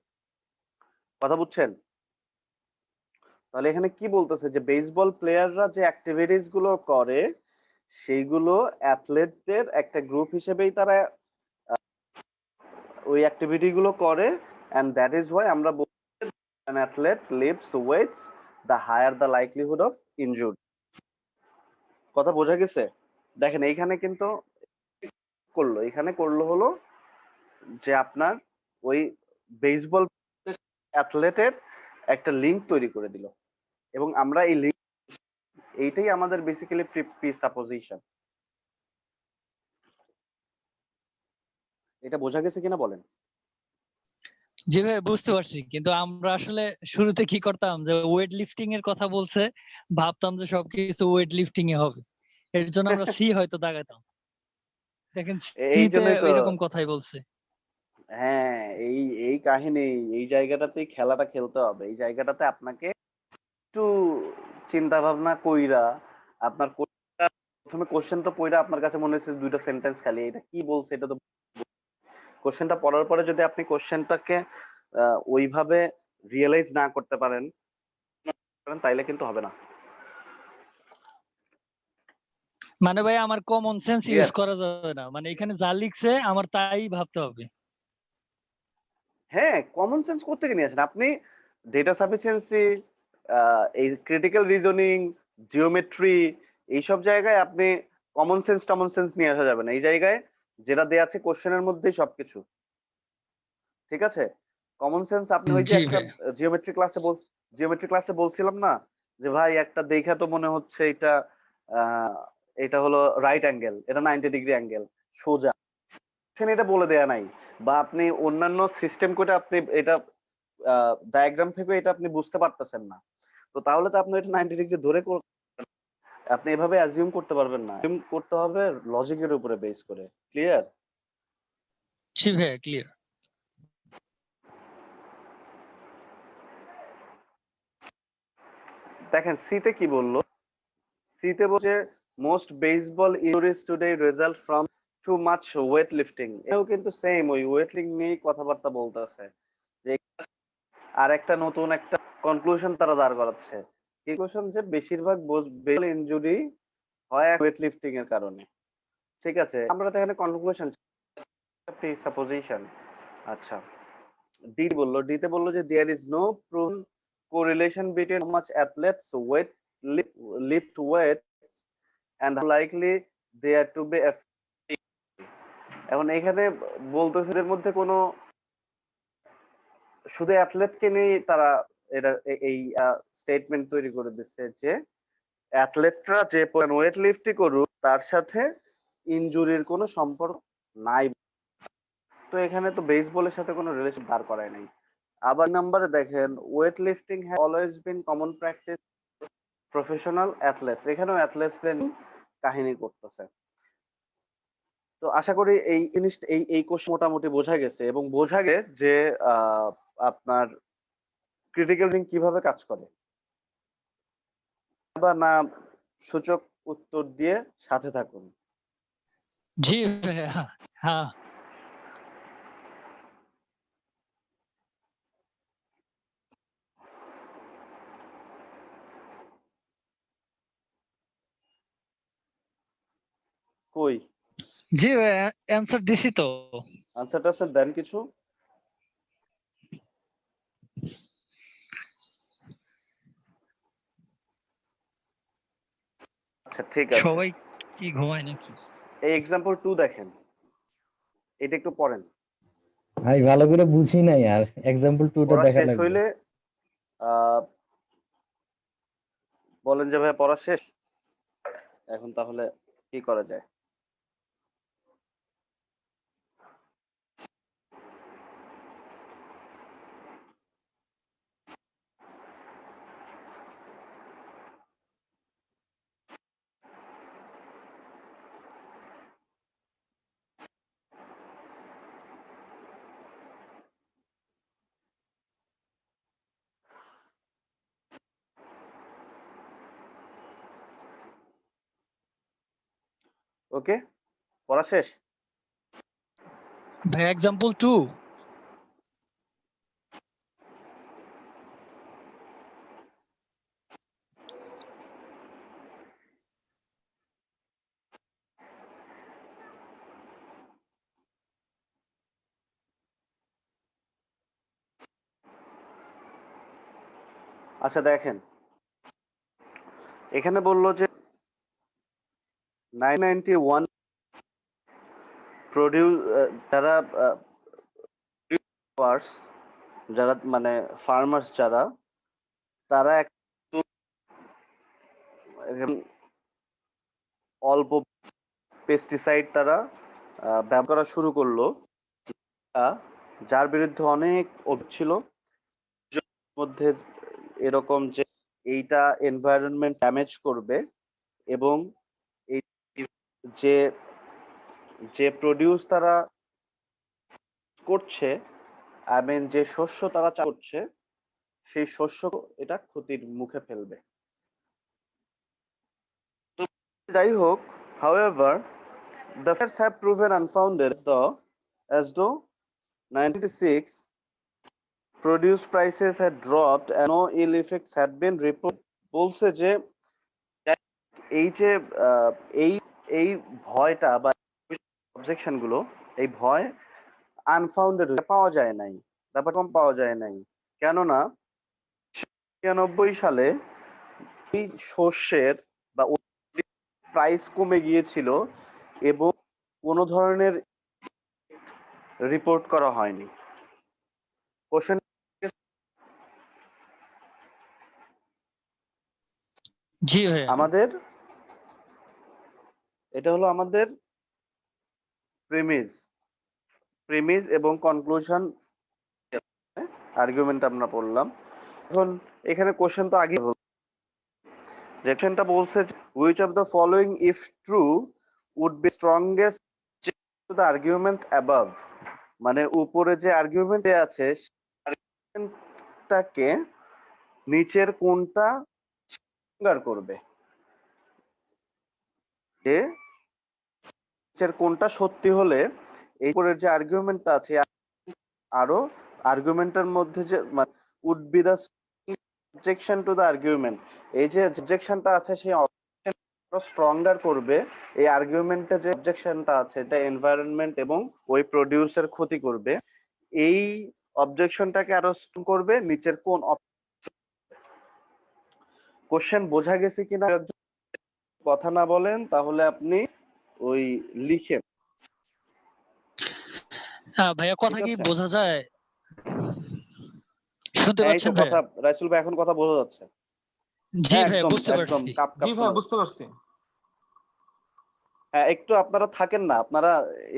কথা বুঝছেন? তাহলে এখানে কি বলতেছে যে বেসবল প্লেয়াররা যে অ্যাক্টিভিটিস গুলো করে সেইগুলো অ্যাথলেটদের একটা গ্রুপ হিসেবেই তারা ওই অ্যাক্টিভিটি গুলো করে, এন্ড দ্যাট ইজ ওয়াই আমরা an athlete lifts weights the higher the likelihood of injury। কথা বোঝা গেছে? দেখেন এইখানে কিন্তু এখানে করলো হলো যে আপনার ওই বেসবল অ্যাথলেটের একটা লিংক তৈরি করে দিল, এবং আমরা এই লিংক এইটাই আমাদের বেসিক্যালি প্রিসাপোজিশন। এটা বোঝা গেছে কিনা বলেন? জি ভাই বুঝতে পারছি, কিন্তু আমরা আসলে শুরুতে কি করতাম যে ওয়েট লিফটিং এর কথা বলছে, ভাবতাম যে সবকিছু ওয়েট লিফটিং এ হবে, এর জন্য আমরা সি হয়তো দাগাতাম। দেখেন এই সিতে জন্যই তো, এরকম কথাই বলছে। হ্যাঁ এই এই কাহিনী, এই জায়গাটাতেই খেলাটা খেলতে হবে। এই জায়গাটাতে আপনাকে একটু চিন্তা ভাবনা কইরা আপনার প্রথমে কোশ্চেনটা পড়া আপনার কাছে মনে হচ্ছে দুইটা সেন্টেন্স খালি, এটা কি বলছে এটা তো। কোশ্চেনটা পড়ার পরে যদি আপনি কোশ্চেনটাকে ওইভাবে রিয়েলাইজ না করতে পারেন তাইলে কিন্তু হবে না। মানে ভাই আমার কমন সেন্স ইউজ ক্লিয়ার? করা যাবে না, মানে এখানে যা লিখছে আমার তাই ভাবতে হবে। হ্যাঁ, কমন সেন্স কোত্থেকে নিয়ে আসেন আপনি? ডেটা সাফিসিয়েন্সি, এই ক্রিটিক্যাল রিজনিং, জিওমেট্রি, এইসব জায়গায় আপনি কমন সেন্স নিয়ে আসা যাবে না। এই জায়গায় যেটা দেয়া আছে কোশ্চেনের মধ্যেই সবকিছু ঠিক আছে। কমন সেন্স আপনি ওই যে জি একটা ভাই। জিওমেট্রি ক্লাসে বলছিলাম না যে ভাই একটা দেখা তো মনে হচ্ছে এটা এটা হলো রাইট অ্যাঙ্গেল, এটা 90 ডিগ্রি অ্যাঙ্গেল সোজা, এখানে এটা বলে দেয়া নাই। বা আপনি অন্যান্য সিস্টেম করে আপনি এটা ডায়াগ্রাম থেকে এটা আপনি বুঝতে পারতেছেন না, তো তাহলে তো আপনি এটা 90 ডিগ্রি ধরে আপনি এভাবে অ্যাজিউম করতে পারবেন না। অ্যাজিউম করতে হবে লজিকের উপরে বেস করে। ক্লিয়ার? জি ভাই ক্লিয়ার। দেখেন সিতে কি বললো, সিতে বলছে most baseball injuries today result from too much weight lifting. এও কিন্তু সেম ওই ওয়েট লিফটিং নিয়ে কথাবার্তা বলতেছে, যে আর একটা নতুন একটা কনক্লুশন তারা দাঁড় করাচ্ছে। কি কোশ্চেন, যে বেশিরভাগ বেসবল ইনজুরি হয় ওয়েট লিফটিং এর কারণে। ঠিক আছে, আমরা তো এখানে কনক্লুশন সাপোজিশন। আচ্ছা ডিতে বললো যে there is no proven correlation between how much athletes weight lift weight and how likely they are to be এখন এখানে বলতেছে এর মধ্যে কোনো শুধু অ্যাথলেটকে নিয়ে তারা এটা এই স্টেটমেন্ট তৈরি করে দিচ্ছে যে অ্যাথলেটরা যে ওয়েট লিফটই করুক তার সাথে ইনজুরির কোনো সম্পর্ক নাই। তো এখানে তো বেসবলের সাথে কোনো রিলেশন দাঁড় করায় নাই। আবার নাম্বারে দেখেন weight lifting has always been common practice professional athlete's, এখানেও অ্যাথলেটসদের কাহিনী করতেছে। তো আশা করি এই জিনিসটা এই কোশ্চেন মোটামুটি বোঝা গেছে, এবং বোঝা গে যে আপনার ক্রিটিক্যাল থিঙ্কিং কিভাবে কাজ করে। বা না সূচক উত্তর দিয়ে সাথে থাকুন। জি ভাইয়া। হ্যাঁ কই জি ভাই অ্যান্সার দিছি তো। আনসারটা স্যার দেন কিছু। আচ্ছা ঠিক আছে, সবাই কি ঘুমায় নাকি? এই এক্সাম্পল 2 দেখেন, এটা একটু পড়েন। ভাই ভালো করে বুঝি নাই, আর এক্সাম্পল টুটা পড়া দেখা শেষ লাগবে। হইলে বলেন যে ভাই পড়া শেষ, এখন তাহলে কি করা যায়। ওকে, পড়া শেষ। ভাই এক্সাম্পল 2। আচ্ছা দেখেন, এখানে বললো যে 991 প্রডিউস, যারা যারা মানে ফার্মার্স যারা, তারা একটু অল্প পেস্টিসাইড তারা ব্যবহার করা শুরু করলো, যার বিরুদ্ধে অনেক অভিযোগ ছিল মধ্যে, এরকম যে এইটা এনভায়রনমেন্ট ড্যামেজ করবে, এবং এই যে যে প্রডিউস তারা করছে, আই মিন যে শস্য তারা চাষ করছে, সেই শস্য এটা ক্ষতির মুখে ফেলবে। তো যাই হোক, however the facts have proven unfounded as though 96 produce prices had dropped and no ill effects had been reported. বলছে যে এই যে এই এই ভয়টা বা অবজেকশন গুলো, এই ভয় আনফাউন্ডেড পাওয়া যায় নাই, ব্যাপার কম পাওয়া যায় নাই, কেননা ৯৯ সালে এই শস্যের বা প্রাইস কমে গিয়েছিল এবং কোনো ধরনের রিপোর্ট করা হয়নি। কোশ্চেন, জি ভাই আমাদের এটা হলো আমাদের প্রিমিস এবং কনক্লুশন আর্গুমেন্ট আমরা পড়লাম। এখন এখানে কোশ্চেন তো আগে রেকশনটা বলছে which of the following if true would be strongest to the argument above, মানে উপরে যে আর্গুমেন্ট আছে আর্গুমেন্টটাকে নিচের কোনটা স্ট্রঙ্গার করবে, যে নিচের কোনটা সত্যি হলে এই উপরের যে আর্গুমেন্টটা আছে আরো আর্গুমেন্টের মধ্যে যে would be the objection to the argument, এই যে অবজেকশনটা আছে সেই স্ট্রঙ্গার করবে, এই আর্গুমেন্টে যে অবজেকশনটা আছে এটা এনভায়রনমেন্ট এবং ওই প্রডিউসের ক্ষতি করবে, এই অবজেকশনটাকে আরো স্ট্রং করবে নিচের কোন। কোশ্চেন বোঝা গেছে কিনা, কথা না বলেন তাহলে আপনি ওই লিখেন। ভাইয়া কথা ঠিক কি আছে? বোঝা যায়? শুনতে এই তো পাচ্ছেন কথা, ভাইয়া? রাইসুল ভাই এখন কথা বোঝা যাচ্ছে। জি হ্যাঁ ভাইয়া একদম বুঝতে একদম পারছি। কাপ কাপ জি শোনা ভাইয়া যাচ্ছে। বুঝতে পারছি। হ্যাঁ একটু আপনারা থাকেন না, আপনারা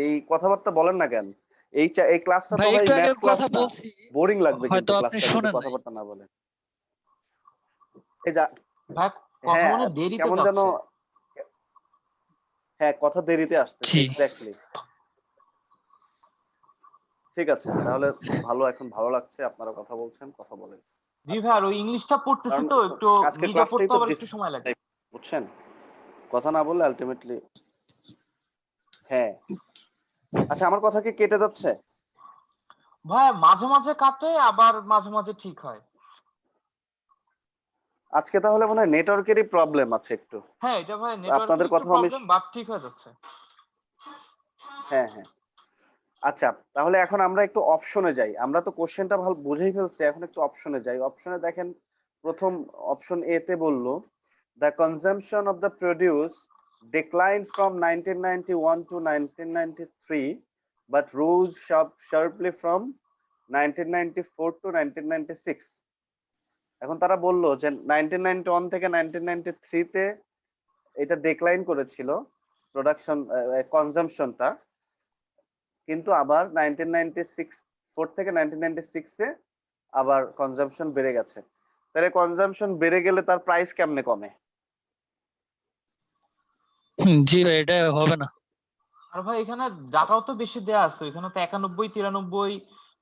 এই কথাবার্তা বলেন না কেন? এই ক্লাসটা তো ভাই ভাই একটু আগে ম্যাথ ক্লাস কথা না, বলছি, বোরিং লাগবে কিন্তু হয়তো আপনি ক্লাসটা যদি শোনেন নাই। কথাবার্তা না বলেন। এই যা, ভাই কথা হ্যাঁ মনে দেরিতে কেমন যেন, যাচ্ছে। হ্যাঁ কথা দেরিতে আসতেছে, জি এক্স্যাক্টলি। ঠিক আছে তাহলে ভালো, এখন ভালো লাগছে আপনারা কথা বলছেন, কথা বলেন। জি আচ্ছা, ভাই, আর ওই ইংলিশটা পড়তেছি কারণ তো একটু আজকে নিজে ক্লাসটাই পড়তে তো আবার একটু সময় লাগে। বুঝছেন, কথা না বললে আলটিমেটলি। হ্যাঁ আচ্ছা, আমার কথা কি কেটে যাচ্ছে? ভাই মাঝে মাঝে কাটে আবার মাঝে মাঝে ঠিক হয়। আজকে তাহলে মনে হয় নেটওয়ার্কেরই প্রবলেম আছে একটু। হ্যাঁ এটা ভাই আপনাদের নেটওয়ার্কের একটু কথা আমি প্রবলেম, বাট ঠিক হয়ে যাচ্ছে। হ্যাঁ হ্যাঁ আচ্ছা, তাহলে এখন আমরা একটু অপশনে যাই। আমরা তো কোশ্চেনটা ভালো বুঝেই ফেলছি, এখন একটু অপশনে যাই। অপশনে দেখেন, প্রথম অপশন এ তে বললো the consumption of the produce declined from 1991 to 1993 but rose sharply from 1994 to 1996. এখন তারা বললো যে 1991 থেকে 1993 তে এটা ডিক্লাইন করেছিল প্রোডাকশন কনজাম্পশনটা, কিন্তু আবার 1996 থেকে 1996 এ আবার কনজাম্পশন বেড়ে গেছে। তাহলে কনজাম্পশন বেড়ে গেলে তার প্রাইস কেমনে কমে? জি ভাই, এটা হবে না। আর ভাই এখানে ডাটাও তো বেশি দেয়া আছে, এখানে তো 91, 93,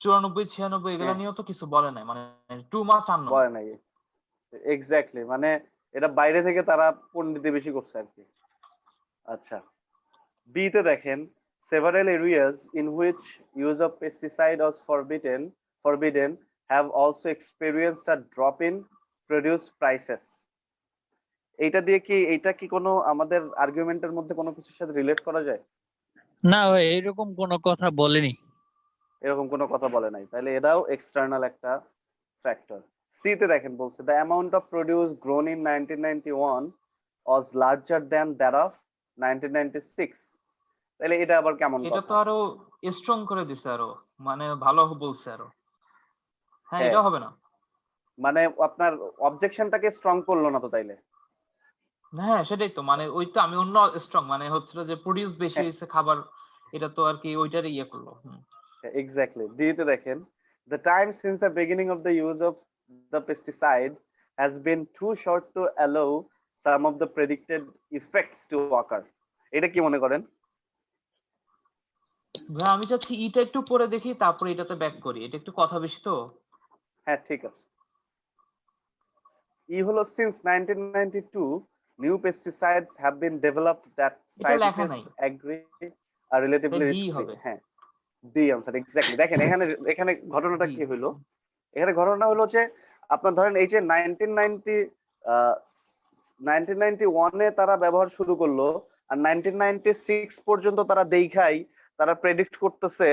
94, 96 এগুলো হ্যাঁ, নিয়েও তো কিছু বলে নাই, মানে টু মাচ আননোন। বলে নাই। এক্স্যাক্টলি, মানে এটা বাইরে থেকে তারা পণ্ডিতি বেশি করছে আর কি। আচ্ছা, বি তে দেখেন several areas in which use of pesticide was forbidden have also experienced a drop in produce prices. এইটা কি কোনো আমাদের আর্গুমেন্টের মধ্যে কোনো কিছুর সাথে রিলেট করা যায়? না ভাই, এরকম কোনো কথা বলেনি। এরকম কোনো কথা বলে নাই, তাহলে এটাও এক্সটার্নাল একটা ফ্যাক্টর। সি তে দেখেন বলছে the amount of produce grown in 1991 was larger than that of 1996. তাহলে এটা আবার কেমন এটা তো কথা? আরো স্ট্রং করে দিছে, আরো মানে ভালো বলছে আরো। হ্যাঁ, হ্যাঁ, এটা হবে না। মানে আপনার অবজেকশনটাকে স্ট্রং করলো না তো তাইলে? হ্যাঁ সেটাই তো, মানে ওইটা আমি অন্য স্ট্রং, মানে হচ্ছিল যে প্রডিউস বেশি হয়েছে খাবার, এটা তো আর কি ওইটারই ইয়ে করলো। এক্স্যাক্টলি। দিতে দেখেন the time since the beginning of the use of the pesticide has been too short to allow some of the predicted effects to occur. এটা কি মনে করেন? ভাই আমি চাচ্ছি এটা একটু পরে দেখি, তারপরে এটাতে ব্যাক করি, এটা একটু কথা বেশি তো। হ্যাঁ ঠিক আছে। ই হলো since 1992 new pesticides have been developed that এটা লেখা নাই, scientists agree are relatively D risky. হবে, হ্যাঁ, ডি আনসার এক্স্যাক্টলি। দেখেন এখানে এখানে ঘটনাটা ডি। কি হলো, এখানে ঘটনা হলো যে আপনার ধরেন এই যে 1991 এ তারা ব্যবহার শুরু করলো, আর 1996 পর্যন্ত তারা দেখাই তারা প্রেডিক্ট করতেছে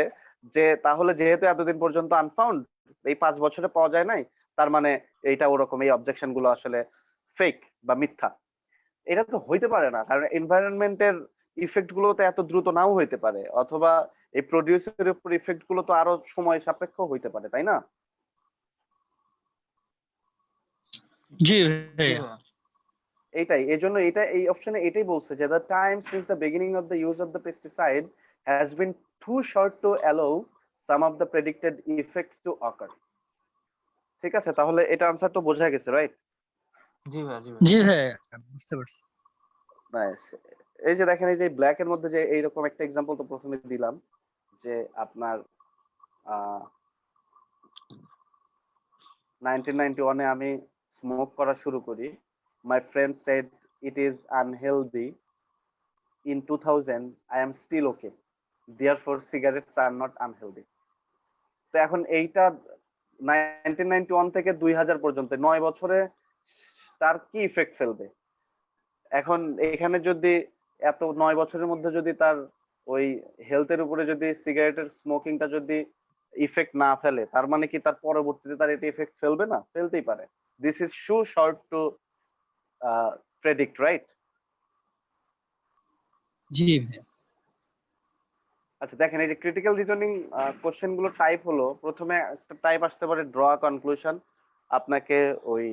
যে তাহলে যেহেতু এতদিন পর্যন্ত আনফাউন্ড, এই 5 বছরে পাওয়া যায় নাই, তার মানে এইটা ওরকম, এই অবজেকশন গুলো আসলে ফেক বা মিথ্যা। এটা তো হইতে পারে না, কারণ এনভায়রনমেন্টের ইফেক্ট গুলো তো এত দ্রুত নাও হইতে পারে, অথবা এই প্রডিউসের উপর ইফেক্ট গুলো তো আরো সময় সাপেক্ষ হইতে পারে, তাই না? জি জি ভাইয়া। ভাইয়া। এইটাই, এই জন্য এটা এই অপশনে এটাই বলছে যে the time since the beginning of the use of the pesticide has been too short to allow some of the predicted effects to occur. ঠিক আছে, তাহলে এটা আনসার তো বোঝা গেছে, রাইট? জি ভাইয়া, জি ভাইয়া। জি ভাইয়া, বুঝতে পারছি। নাইস। এই যে দেখেন, এই যে ব্ল্যাক এর মধ্যে যে এইরকম একটা এক্সাম্পল তো প্রথমে দিলাম, যে আপনার 1991 এ আমি স্মোক করা শুরু করি, my friend said it is unhealthy. In 2000 I am still okay, therefore cigarettes are not unhealthy. তো এখন এইটা 1991 থেকে 2000 পর্যন্ত 9 বছরে তার কি ইফেক্ট ফেলবে? এখন এখানে যদি এত 9 বছরের মধ্যে যদি তার ওই হেলথের উপরে যদি সিগারেটের স্মোকিংটা যদি ইফেক্ট না ফেলে, তার মানে কি তার পরবর্তীতে তার এটা ইফেক্ট ফেলবে না? ফেলতেই পারে। This is too short to predict, right? জি ভাইয়া। আচ্ছা দেখেন, এই যে ক্রিটিক্যাল রিজনিং কোশ্চেন গুলো টাইপ হলো, প্রথমে একটা টাইপ আসতে পারে ড্র কনক্লুশন। আপনাকে ওই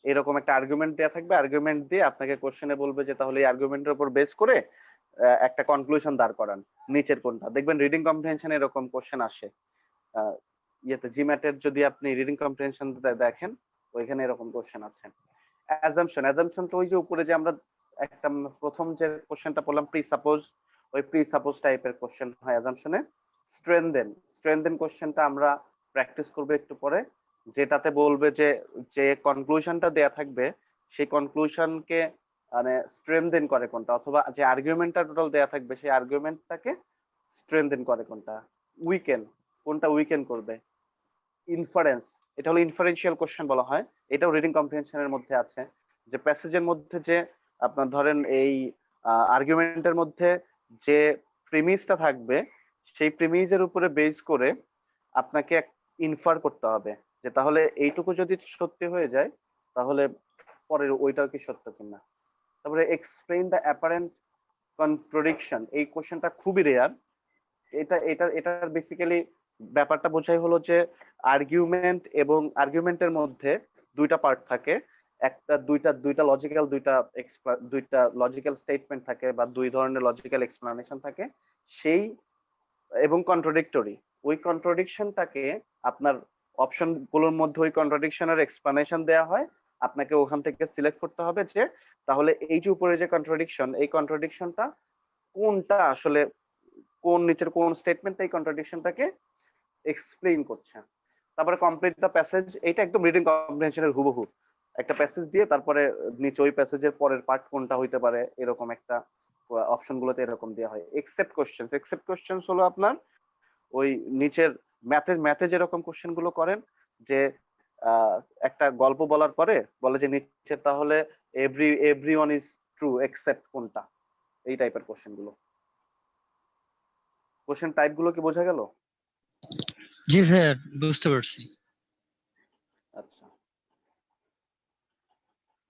এরকম একটা আর্গুমেন্ট দেয়া থাকবে, আর্গুমেন্ট দিয়ে আপনাকে কোশ্চেনে বলবে যে তাহলে এই আর্গুমেন্টের উপর বেস করে একটা কনক্লুশন দাঁড় করান, নিচের কোনটা। দেখবেন রিডিং কম্প্রিহেনশন এরকম কোশ্চেন আসে। ইয়েতে জিম্যাটের যদি আপনি রিডিং কম্প্রিহেনশন দেখেন, ওইখানে এরকম কোশ্চেন আছে। অ্যাজাম্পশন তো ওই যে উপরে যে আমরা একটা প্রথম যে কোশ্চেনটা পড়লাম প্রি সাপোজ, ওই প্রি সাপোজ টাইপের কোশ্চেন হয় অ্যাজাম্পশনে। স্ট্রেনদেন কোশ্চেনটা আমরা প্র্যাকটিস করবো একটু পরে, যেটাতে বলবে যে যে কনক্লুশনটা দেয়া থাকবে সেই কনক্লুশনকে মানে স্ট্রেনদেন করে কোনটা, অথবা যে আর্গুমেন্টটা টোটাল দেয়া থাকবে সেই আর্গুমেন্টটাকে স্ট্রেনদেন করে কোনটা, কোনটা উইকেন করবে। ইনফারেন্স, এটা হলো ইনফারেন্সিয়াল কোশ্চেন বলা হয়, এটাও রিডিং কম্প্রিহেনশনের মধ্যে আছে। যে প্যাসেজের মধ্যে যে আপনার ধরেন এই আর্গুমেন্টের মধ্যে যে প্রিমিসটা থাকবে, সেই প্রিমিসের উপরে বেস করে আপনাকে ইনফার করতে হবে যে তাহলে এইটুকু যদি সত্যি হয়ে যায় তাহলে পরের ওইটাও কি সত্য কিনা। তারপরে এক্সপ্লেইন দ্য অ্যাপারেন্ট কন্ট্রাডিকশন, এই কোশ্চেনটা খুবই রেয়ার। এটার বেসিক্যালি ব্যাপারটা বোঝাই হলো যে আর্গুমেন্ট এবং আর্গুমেন্টের মধ্যে দুইটা পার্ট থাকে, দুইটা লজিক্যাল স্টেটমেন্ট থাকে বা দুই ধরনের লজিক্যাল এক্সপ্লানেশন থাকে, সেই এবং কন্ট্রাডিক্টরি, ওই কন্ট্রাডিকশনটাকে আপনার অপশন গুলোর মধ্যে ওই কন্ট্রাডিকশনের এক্সপ্লানেশন দেওয়া হয়, আপনাকে ওখান থেকে সিলেক্ট করতে হবে যে তাহলে এই যে উপরে যে কন্ট্রাডিকশন, এই কন্ট্রাডিকশনটা কোনটা আসলে কোন নিচের কোন স্টেটমেন্ট এই কন্ট্রাডিকশনটাকে এক্সপ্লেইন করছে। তারপরে কমপ্লিট দ্য প্যাসেজ, এটা একদম রিডিং কম্প্রিহেনশনের হুবহু একটা প্যাসেজ দিয়ে তারপরে নিচে ওই প্যাসেজের পরের পার্ট কোনটা হইতে পারে এরকম একটা অপশন গুলোতে এরকম দেওয়া হয়। এক্সেপ্ট কোশ্চেনস হলো আপনার ওই নিচের ম্যাথে যেরকম কোশ্চেন গুলো করেন যে একটা গল্প বলার পরে বলে যে নিচে তাহলে এভরিওয়ান ইজ ট্রু এক্সেপ্ট কোনটা, এই টাইপের কোশ্চেন গুলো। কোশ্চেন টাইপ গুলো কি বোঝা গেল? জি ভাইয়া বুঝতে পারছি। আচ্ছা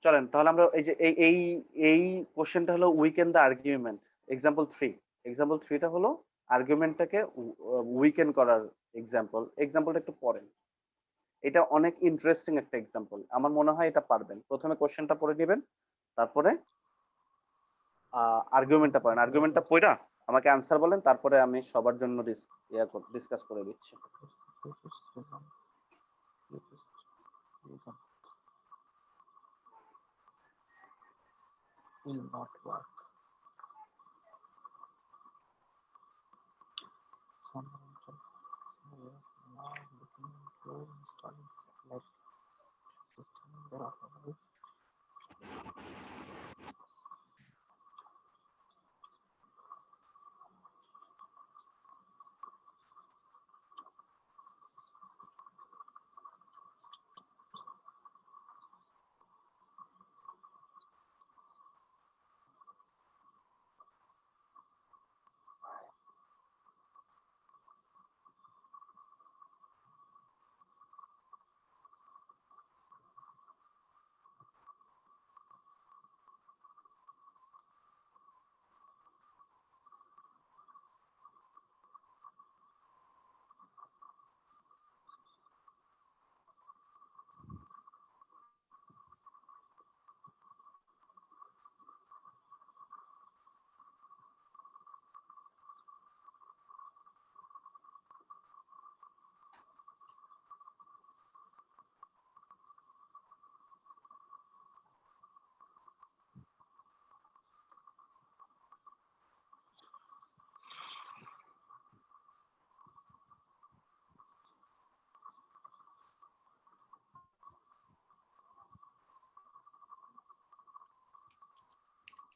চলেন তাহলে আমরা এই যে এই কোশ্চেনটা হলো উইকেন দ্য আর্গুমেন্ট। এক্সাম্পল 3টা হলো আর্গুমেন্টটাকে উইকেন করার এক্সাম্পলটা একটু পড়েন। এটা অনেক ইন্টারেস্টিং একটা এক্সাম্পল, আমার মনে হয় এটা পারবেন। প্রথমে কোশ্চেনটা পড়ে নেবেন, তারপরে আর্গুমেন্টটা পড়েন, আর্গুমেন্টটা পড়া আমাকে আনসার বলেন, তারপরে আমি সবার জন্য ডিসকাস করে দিচ্ছি। will not work. Someone now looking into installing satellite system in their office.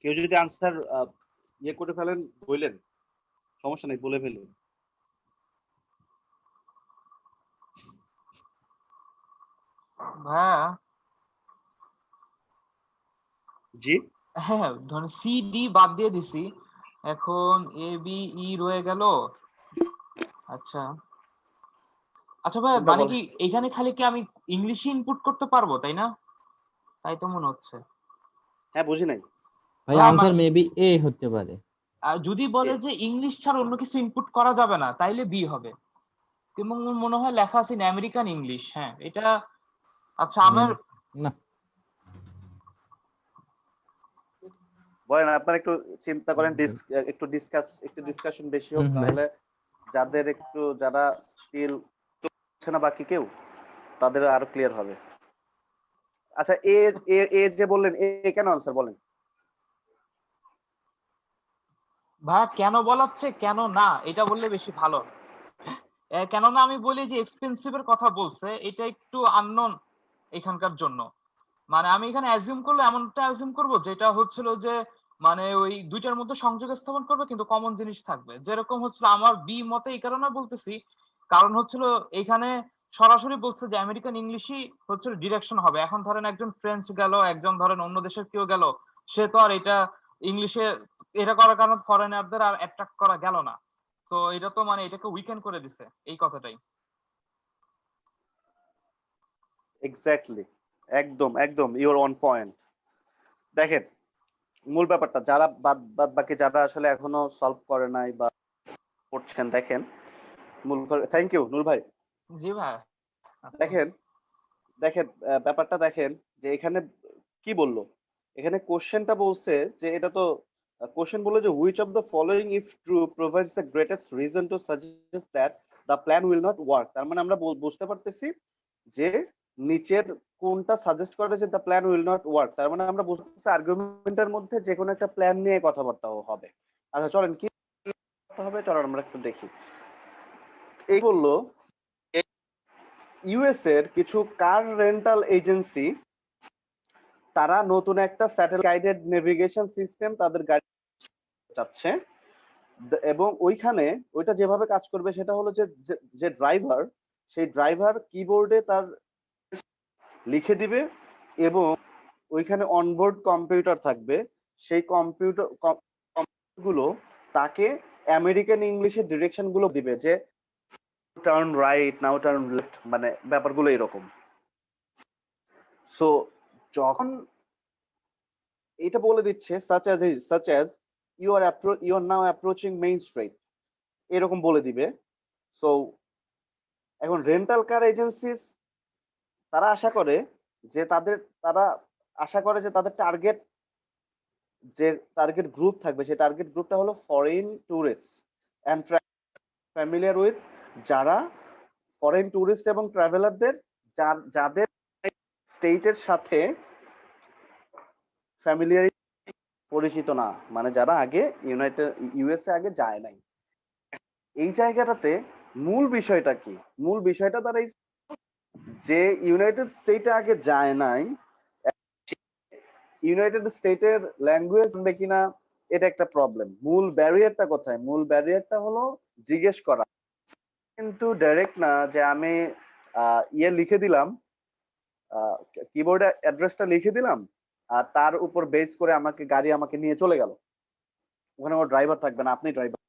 কেউ যদি আনসার করে ফেলেন বললেন, সমস্যা নেই, বলে ফেলেন। ভাইয়া জি হ্যাঁ ধরেন সি ডি বাদ দিয়ে দিছি, এখন এ বি ই রয়ে গেল। আচ্ছা আচ্ছা ভাই, কোনটা মানে বলেন? কি এখানে খালি কি আমি ইংলিশে ইনপুট করতে পারবো তাই না? তাই তো মনে হচ্ছে। হ্যাঁ বুঝি নাই। ভাই হ্যাঁ, আনসার মানে মেবি এ হতে পারে। যদি বলে যে ইংলিশ ছাড়া অন্য কিছু ইনপুট করা যাবে না তাইলে বি হবে, এবং মনে হয় লেখা আছে আমেরিকান ইংলিশ। হ্যাঁ এটা আচ্ছা আমার না বলেন, আপনারা একটু চিন্তা করেন, একটু ডিসকাশন বেশি হোক, ভাই তাহলে যারা স্টিল না বাকি কেউ, তাদের আরো ক্লিয়ার হবে। আচ্ছা এ এ এ যে বললেন, এ কেন আনসার বলেন? ভাইয়া কেন বলাচ্ছে কেন না এটা বললে বেশি ভালো। কেননা আমি বলি যে এক্সপেন্সিভ এর কথা বলছে, এটা একটু আননোন এখানকার জন্য। মানে আমি এখানে অ্যাজিউম করলে এমনটা অ্যাজিউম করব যেটা হচ্ছিল যে মানে ওই দুইটার মধ্যে সংযোগ স্থাপন করবে কিন্তু কমন জিনিস থাকবে, যেরকম হচ্ছিল আমার বি মতে। এই কারণে বলতেছি কারণ হচ্ছিল এখানে সরাসরি বলছে যে আমেরিকান ইংলিশই হচ্ছে ডিরেকশন হবে। এখন ধরেন একজন ফ্রেঞ্চ গেল, একজন ধরেন অন্য দেশের কেউ গেল, সে তো আর এটা ইংলিশে এটা করার কারণে ফরেনারদের আর অ্যাট্রাক্ট করা গেল না। তো এটা তো মানে এটাকে উইকেন্ড করে দিছে এই কথাটাই। এক্স্যাক্টলি, একদম একদম ইউর অন পয়েন্ট। দেখেন মূল ব্যাপারটা যারা বাদ বাদ বাকি যারা আসলে এখনো সলভ করে নাই বা করছেন, দেখেন মূল, থ্যাংক ইউ নূর ভাই। জি ভাই। আচ্ছা। দেখেন দেখেন ব্যাপারটা দেখেন যে এখানে কি বললো, এখানে কোশ্চেনটা বলছে যে এটা তো কোশ্চেন বলে যে which of the following if true provides the greatest reason to suggest that the plan will not work. তার মানে আমরা বুঝতে পারতেছি যে নিচের কোনটা সাজেস্ট করে যে the plan will not work, তার মানে আমরা বুঝতে পারছি আর্গুমেন্টের মধ্যে যে কোনো একটা প্ল্যান নিয়ে কথাবার্তা হবে। আচ্ছা চলেন কি করতে হবে, চলেন আমরা একটু দেখি। এই বললো ইউএস এর কিছু কার রেন্টাল এজেন্সি তারা নতুন একটা স্যাটেলাইট গাইডেড নেভিগেশন সিস্টেম তাদের গাড়ি চাচ্ছে, এবং ওইখানে ওইটা যেভাবে কাজ করবে সেটা হলো যে যে ড্রাইভার, সেই ড্রাইভার কিবোর্ডে তার লিখে দিবে এবং ওইখানে অনবোর্ড কম্পিউটার থাকবে, সেই কম্পিউটার গুলো তাকে আমেরিকান ইংলিশে ডিরেকশন গুলো দিবে যে turn right now turn left, মানে ব্যাপারগুলো এরকম। সো যখন এটা বলে দিচ্ছে such as you are now approaching main street, এরকম বলে দিবে। সো এখন রেন্টাল কার এজেন্সিস তারা আশা করে যে তাদের টার্গেট গ্রুপ থাকবে, সেই টার্গেট গ্রুপটা হলো foreign tourist and familiar with, যারা ফরেন ট্যুরিস্ট এবং ট্রাভেলারদের যাদের স্টেটের সাথে ফ্যামিলিয়ার পরিচিত না, মানে যারা আগে ইউএসএ আগে যায় নাই। এই জায়গাটাতে মূল বিষয়টা কি, মূল বিষয়টা তারা যে ইউনাইটেড স্টেটে আগে যায় নাই, ইউনাইটেড স্টেটের ল্যাঙ্গুয়েজ জানবে কিনা এটা একটা প্রবলেম। মূল ব্যারিয়ারটা কোথায়, মূল ব্যারিয়ারটা হলো জিজ্ঞেস করা, কিন্তু ডাইরেক্ট না যে আমি ইয়ে লিখে দিলাম, কিবোর্ডে অ্যাড্রেসটা লিখে দিলাম আর তার উপর বেস করে গাড়ি আমাকে নিয়ে চলে গেল, ওখানে আমার ড্রাইভার থাকবে না, আপনি driver.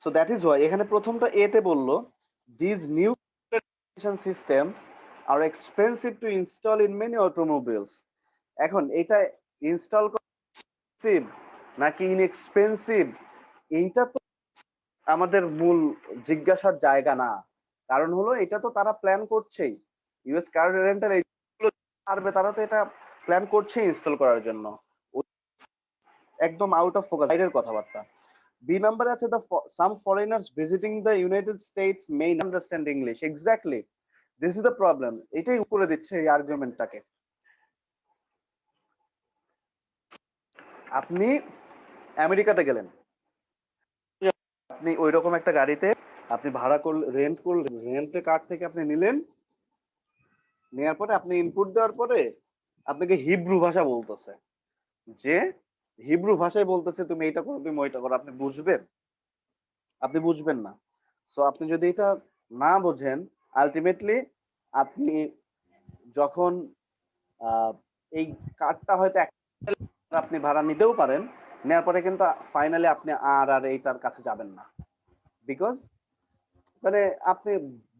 So that is why এখানে প্রথমটা এতে বললো this new systems are expensive to install in many automobiles. এখন এটা ইনস্টল এক্সপেন্সিভ নাকি ইনএক্সপেন্সিভ, এইটা তো আমাদের মূল জিজ্ঞাসার জায়গা না। কারণ হলো এটা তো তারা প্ল্যান করছেই, ইউএস কার রেন্টাল এজেন্সিগুলো পারবে, তারা তো এটা প্ল্যান করছে ইনস্টল করার জন্য, একদম আউট অফ ফোকাস এর কথাবার্তা। বি নাম্বার আছে some foreigners visiting the United States may not understand English. Exactly this is the problem, এটাই উপরে দিচ্ছে এই আর্গুমেন্টটাকে। আপনি আমেরিকাতে গেলেন, আপনি ওইরকম একটা গাড়িতে আপনি ভাড়া করলে, রেন্ট কার থেকে আপনি নিলেন, নেওয়ার পরে আপনি ইনপুট দেওয়ার পরে আপনাকে হিব্রু ভাষা বলতেছে, যে হিব্রু ভাষায় বলতেছে তুমি এটা করো তুমি ওইটা করো, আপনি বুঝবেন? আপনি বুঝবেন না। সো আপনি যদি এটা না বোঝেন, আলটিমেটলি আপনি যখন এই কার্ডটা হয়তো আপনি ভাড়া নিতেও পারেন, নেওয়ার পরে কিন্তু ফাইনালি আপনি আর এইটার কাছে যাবেন না, বিকজ মানে আপনি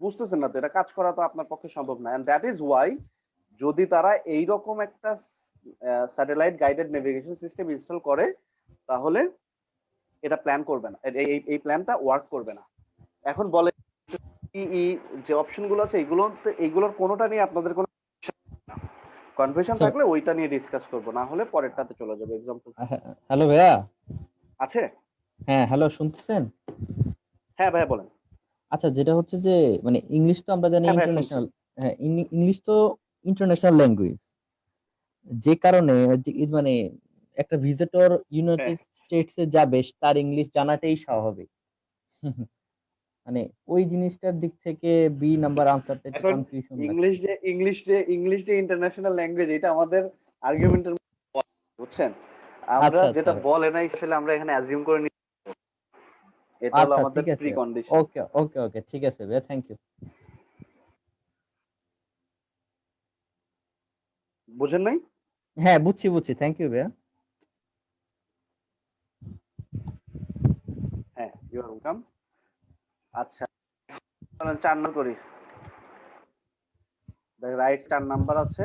বুঝতেছেন না তো, এটা কাজ করা তো আপনার পক্ষে সম্ভব না। এন্ড দ্যাট ইজ ওয়াই যদি তারা এইরকম একটা satellite guided navigation system install করে, তাহলে এটা প্ল্যান করবে না, এই প্ল্যানটা ওয়ার্ক করবে না। এখন বলে যে অপশন গুলো আছে এইগুলোর কোনোটা নিয়ে আপনাদের কোনো কনফিউশন থাকলে ওইটা নিয়ে ডিসকাস করবো, না হলে পরেরটাতে চলে যাবে। এক্সাম্পল হ্যালো ভাইয়া। আছে? হ্যাঁ হ্যালো, শুনতেছেন? হ্যাঁ ভাইয়া বলেন। আচ্ছা, যেটা হচ্ছে যে মানে ইংলিশ তো আমরা জানি হ্যাঁ ভাইয়া শুনছি। ইন্টারন্যাশনাল, হ্যাঁ ইংলিশ তো ইন্টারন্যাশনাল ল্যাঙ্গুয়েজ, যে কারণে মানে একটা ভিজিটর হ্যাঁ ইউনাইটেড স্টেটস এ যাবে, তার ইংলিশ জানাটাই স্বাভাবিক। মানে ওই জিনিসটার দিক থেকে বি নাম্বার আনসারটা একটু এখন কনফিউশন ইংলিশ লাগছে। যে ইংলিশ যে ইন্টারন্যাশনাল ল্যাঙ্গুয়েজ, এটা আমাদের আর্গুমেন্টের, বুঝছেন? আমরা আচ্ছা আচ্ছা যেটা বলে নাই আসলে আমরা এখানে অ্যাজিউম করে নিই, এটা হলো আচ্ছা, আমাদের ঠিক প্রি আছে। কন্ডিশন। ওকে ওকে ওকে, ঠিক আছে ভাইয়া, থ্যাংক ইউ। বুঝেন নাই? হ্যাঁ বুঝছি বুঝছি, থ্যাংক ইউ ভাইয়া। You are welcome. আচ্ছা, 4 নম্বর করি। রাইট 4 নাম্বার আছে,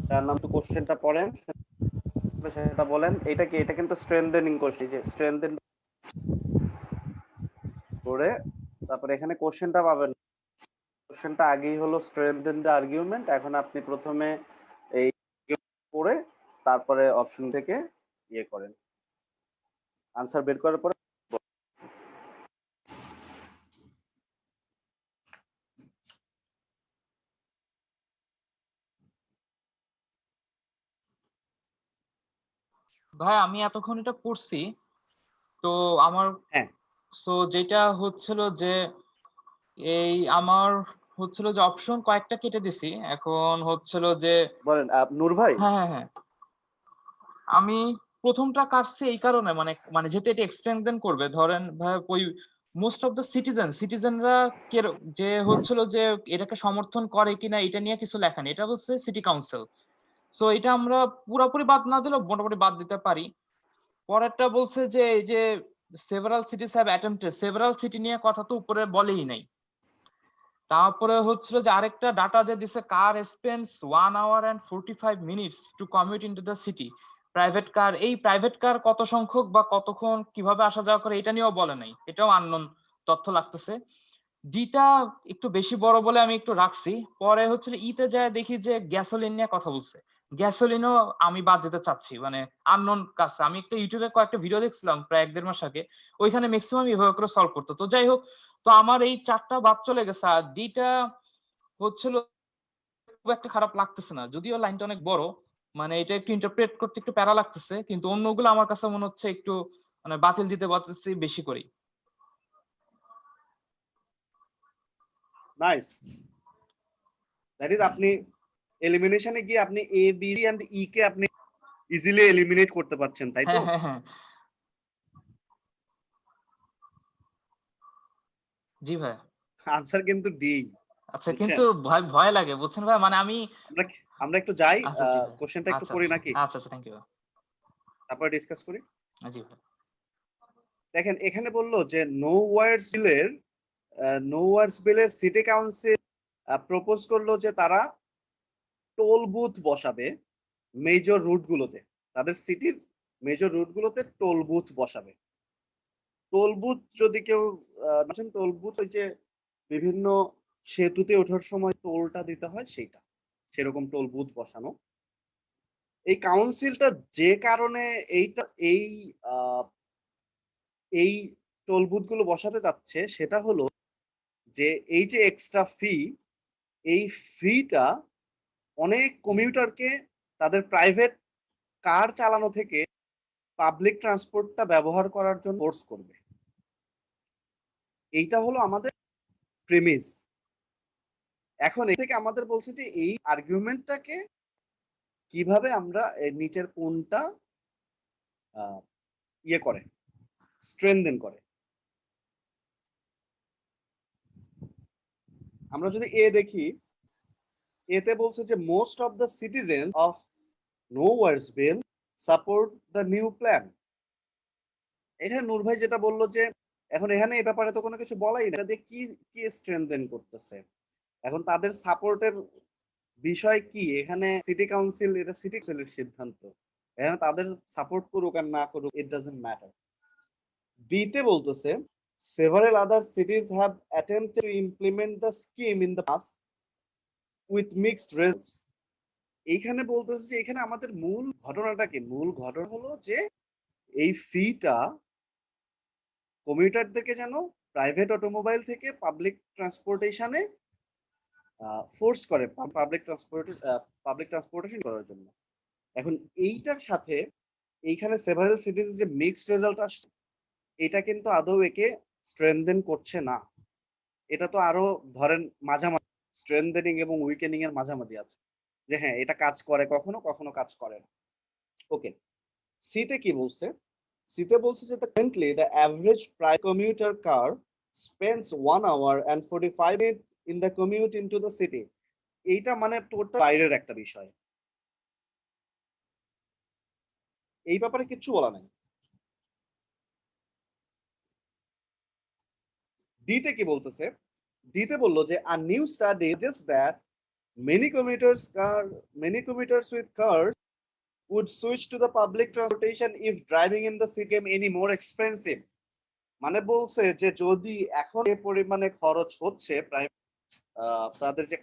4 নাম্বার কোশ্চেনটা পড়েন, সেটা বলেন। এটা কি? এটা কিন্তু স্ট্রেংথেনিং কোশ্চেন, যে স্ট্রেংথেন করে তারপরে এখানে কোশ্চেনটা পাবেন। কোশ্চেনটা আগেই হলো স্ট্রেংথেন দ্য আর্গুমেন্ট। এখন আপনি প্রথমে এই পড়ে তারপরে অপশন থেকে ইয়ে করেন, আনসার বের করার পরে। ভাই আমি এতক্ষণ এটা পড়ছি, তো আমার হ্যাঁ, যেটা হচ্ছিল যে এই আমার হচ্ছিল যে অপশন কয়েকটা কেটে দিছি, এখন হচ্ছিল যে বলেন নূর ভাই। হ্যাঁ হ্যাঁ হ্যাঁ, আমি প্রথমটা কাটছি এই কারণে, মানে মানে যেহেতু এটা এক্সটেনশন করবে, ধরেন ভাই ওই মোস্ট অফ দ্য সিটিজেনরা যে হচ্ছিল যে এটাকে সমর্থন করে কিনা এটা নিয়ে কিছু লেখা নেই, এটা হচ্ছে সিটি কাউন্সিল। সো এটা আমরা পুরোপুরি বাদ না দিলেও মোটামুটি বাদ দিতে পারি। পরেরটা বলছে যে এই যে several সিটিজ have attempted, several city নিয়ে কথা তো উপরে বলেই নাই। তারপরে হচ্ছিল যে আরেকটা ডাটা যে দিছে, car spends 1 hour and 45 minutes to commute into the city. Private car, এই প্রাইভেট কার কত সংখ্যক বা কতক্ষণ কিভাবে আসা যাওয়া করে এটা নিয়েও বলে নাই, এটাও আননোন তথ্য লাগতেছে। ডিটা একটু বেশি বড় বলে আমি একটু রাখছি। পরে হচ্ছিল ইতে যায় দেখি যে গ্যাসোলিন নিয়ে কথা বলছে, গ্যাসোলিনও আমি বাদ দিতে চাচ্ছি, মানে আননোন কাছে। আমি একটা ইউটিউবে কয়েকটা ভিডিও দেখছিলাম প্রায় 1-1.5 মাস আগে, ওইখানে ম্যাক্সিমাম এভাবে করে সলভ করতো। তো যাই হোক, তো আমার এই 4টা বাদ চলে গেছে, আর ডিটা হচ্ছিল খুব একটা খারাপ লাগতেছে না, যদিও লাইনটা অনেক বড়, মানে এটা একটু ইন্টারপ্রেট করতে একটু প্যারা লাগতেছে, কিন্তু অন্যগুলো আমার কাছে মনে হচ্ছে একটু মানে বাতিল দিতে পারতেছি বেশি করে। নাইস, দ্যাট ইজ আপনি এলিমিনেশনে গিয়ে আপনি এ বি এন্ড ই কে আপনি ইজিলি এলিমিনেট করতে পারছেন, তাই তো? হ্যাঁ হ্যাঁ হ্যাঁ, জি ভাই। আনসার কিন্তু ডি। আচ্ছা, বুঝছেন? কিন্তু ভয় ভয় লাগে বুঝছেন ভাই, মানে আমি আমরা আমরা একটু যাই, আচ্ছা জি ভাই, কোশ্চেনটা একটু আচ্ছা পড়ি আচ্ছা নাকি, আচ্ছা আচ্ছা, থ্যাংক ইউ ভাই। তারপরে ডিসকাস করি। জি ভাই। দেখেন এখানে বললো যে নো ওয়ার্ডস বিলের সিটি কাউন্সিল প্রপোজ করলো যে তারা টোল বুথ বসাবে মেজর রুটগুলোতে, তাদের সিটির মেজর রুটগুলোতে টোল বুথ বসাবে। টোল বুথ যদি কেউ টোল বুথ ওই যে বিভিন্ন সেতুতে ওঠার সময় টোলটা দিতে হয়, সেইটা সেরকম টোল বুথ বসানো। এই কাউন্সিলটা যে কারণে এইটা এই আহ, এই টোল বুথ গুলো বসাতে যাচ্ছে সেটা হলো যে এই যে এক্সট্রা ফি, এই ফিটা অনেক কমিউটারকে তাদের প্রাইভেট কার চালানো থেকে পাবলিক ট্রান্সপোর্টটা ব্যবহার করার জন্য ফোর্স করবে। এইটা হলো আমাদের প্রেমিস। এখন এ থেকে আমাদের বলছে যে এই আর্গুমেন্টটাকে কিভাবে আমরা এর নিচের কোনটা ইয়ে করে, স্ট্রেনদেন করে। আমরা যদি এ দেখি, এতে বলছে যে most of the citizen of Nowersville support the new plan. এখানে নূর ভাই যেটা বললো যে এখন এখানে এই ব্যাপারে তো কোনো কিছু বলাই না, এটা দিয়ে কি কি স্ট্রেনদেন করতেছে। এখন তাদের সাপোর্টের বিষয় কি, এখানে সিটি কাউন্সিল, এটা সিটি কাউন্সিলের সিদ্ধান্ত, এখানে তাদের সাপোর্ট করুক আর না করুক ইট ডাজন্ট ম্যাটার। বিতে বলতেছে several other cities have attempted to implement the scheme in the past with mixed results. এইখানে বলতেছে যে এখানে আমাদের মূল ঘটনাটা কি, মূল ঘটনা হলো যে এই ফিটা কমিউটারদেরকে যেন প্রাইভেট অটোমোবাইল থেকে পাবলিক ট্রান্সপোর্টেশনে ফোর্স করে, পাবলিক ট্রান্সপোর্টেশন করার জন্য। এখন এইটার সাথে এইখানে সেভারাল সিটিজ যে মিক্সড রেজাল্ট আসছে, এটা কিন্তু আদৌ একে স্ট্রেনদেন করছে না। এটা তো আরো ধরেন মাঝামাঝি, স্ট্রেনদেনিং এবং উইকেনিং এর মাঝামাঝি আছে, যে হ্যাঁ এটা কাজ করে কখনো কখনো কাজ করে না। ওকে, সিতে কি বলছে? সিতে বলছে যে currently the average price commuter car spends 1 hour and 45 minutes in the commute into the city. এইটা মানে টোটাল বাইরের একটা বিষয়, এই ব্যাপারে কিচ্ছু বলা নাই। ডিতে কি বলতেছে? ডিতে বললো যে a new study suggests that many commuters with cars would switch to the public transportation if driving in the city became any more expensive. মানে বলছে যে যদি এখন যে পরিমাণে খরচ হচ্ছে তাদের যে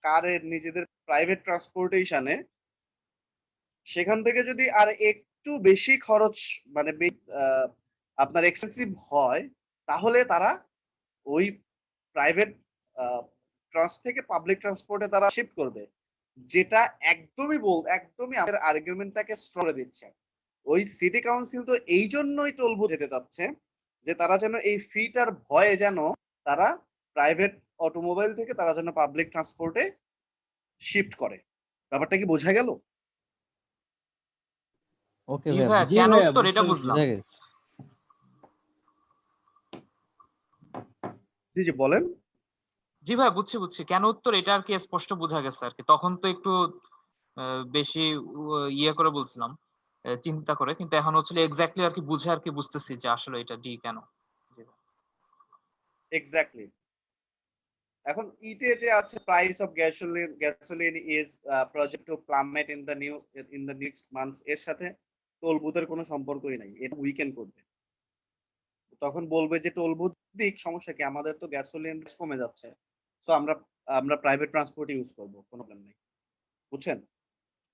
কারের নিজেদের প্রাইভেট ট্রান্সপোর্টেশনে, সেখান থেকে যদি আর একটু বেশি খরচ মানে আপনার এক্সপেন্সিভ হয়, তাহলে তারা ওই প্রাইভেট থেকে পাবলিক ট্রান্সপোর্টে তারা শিফট করবে। যেটা একদমই আমাদের আর্গুমেন্টটাকে স্ট্রং করে দিচ্ছে। ওই সিটি কাউন্সিল তো এই জন্যই টোল যেতে চাচ্ছে যে তারা যেন এই ফিটার ভয়ে যেন তারা প্রাইভেট অটোমোবাইল থেকে তারা যেন পাবলিক ট্রান্সপোর্টে শিফট করে। ব্যাপারটা কি বোঝা গেল? ওকে জি ভাইয়া, ভাইয়া, বুঝতে কেন পেরেছি, উত্তর এটা বুঝলাম। বুঝা গেছে। জি জি বলেন। জি ভাই, বুঝছি কেন উত্তর এটা আর কি স্পষ্ট বোঝা গেছে আর কি। তখন তো একটু বেশি ইয়ে করে বলছিলাম, চিন্তা করে, কিন্তু এখন হচ্ছে এক্স্যাক্টলি আর কি বুঝে আর কি বুঝতেছি যে আসলে এটা ডি কেন। জি ভাই। এক্স্যাক্টলি। এখন ইতে যে আছে price of gasoline is project to plummet in the next months, এর সাথে টোল বুথের কোনো সম্পর্কই নাই, এটা উইকেন্ড করবে। তখন বলবে যে টোল বুথ দিক, সমস্যা কি, আমাদের তো গ্যাসোলিন কমে যাচ্ছে, সো আমরা প্রাইভেট ট্রান্সপোর্ট ইউজ করব, কোনো প্রবলেম নেই। বুঝছেন?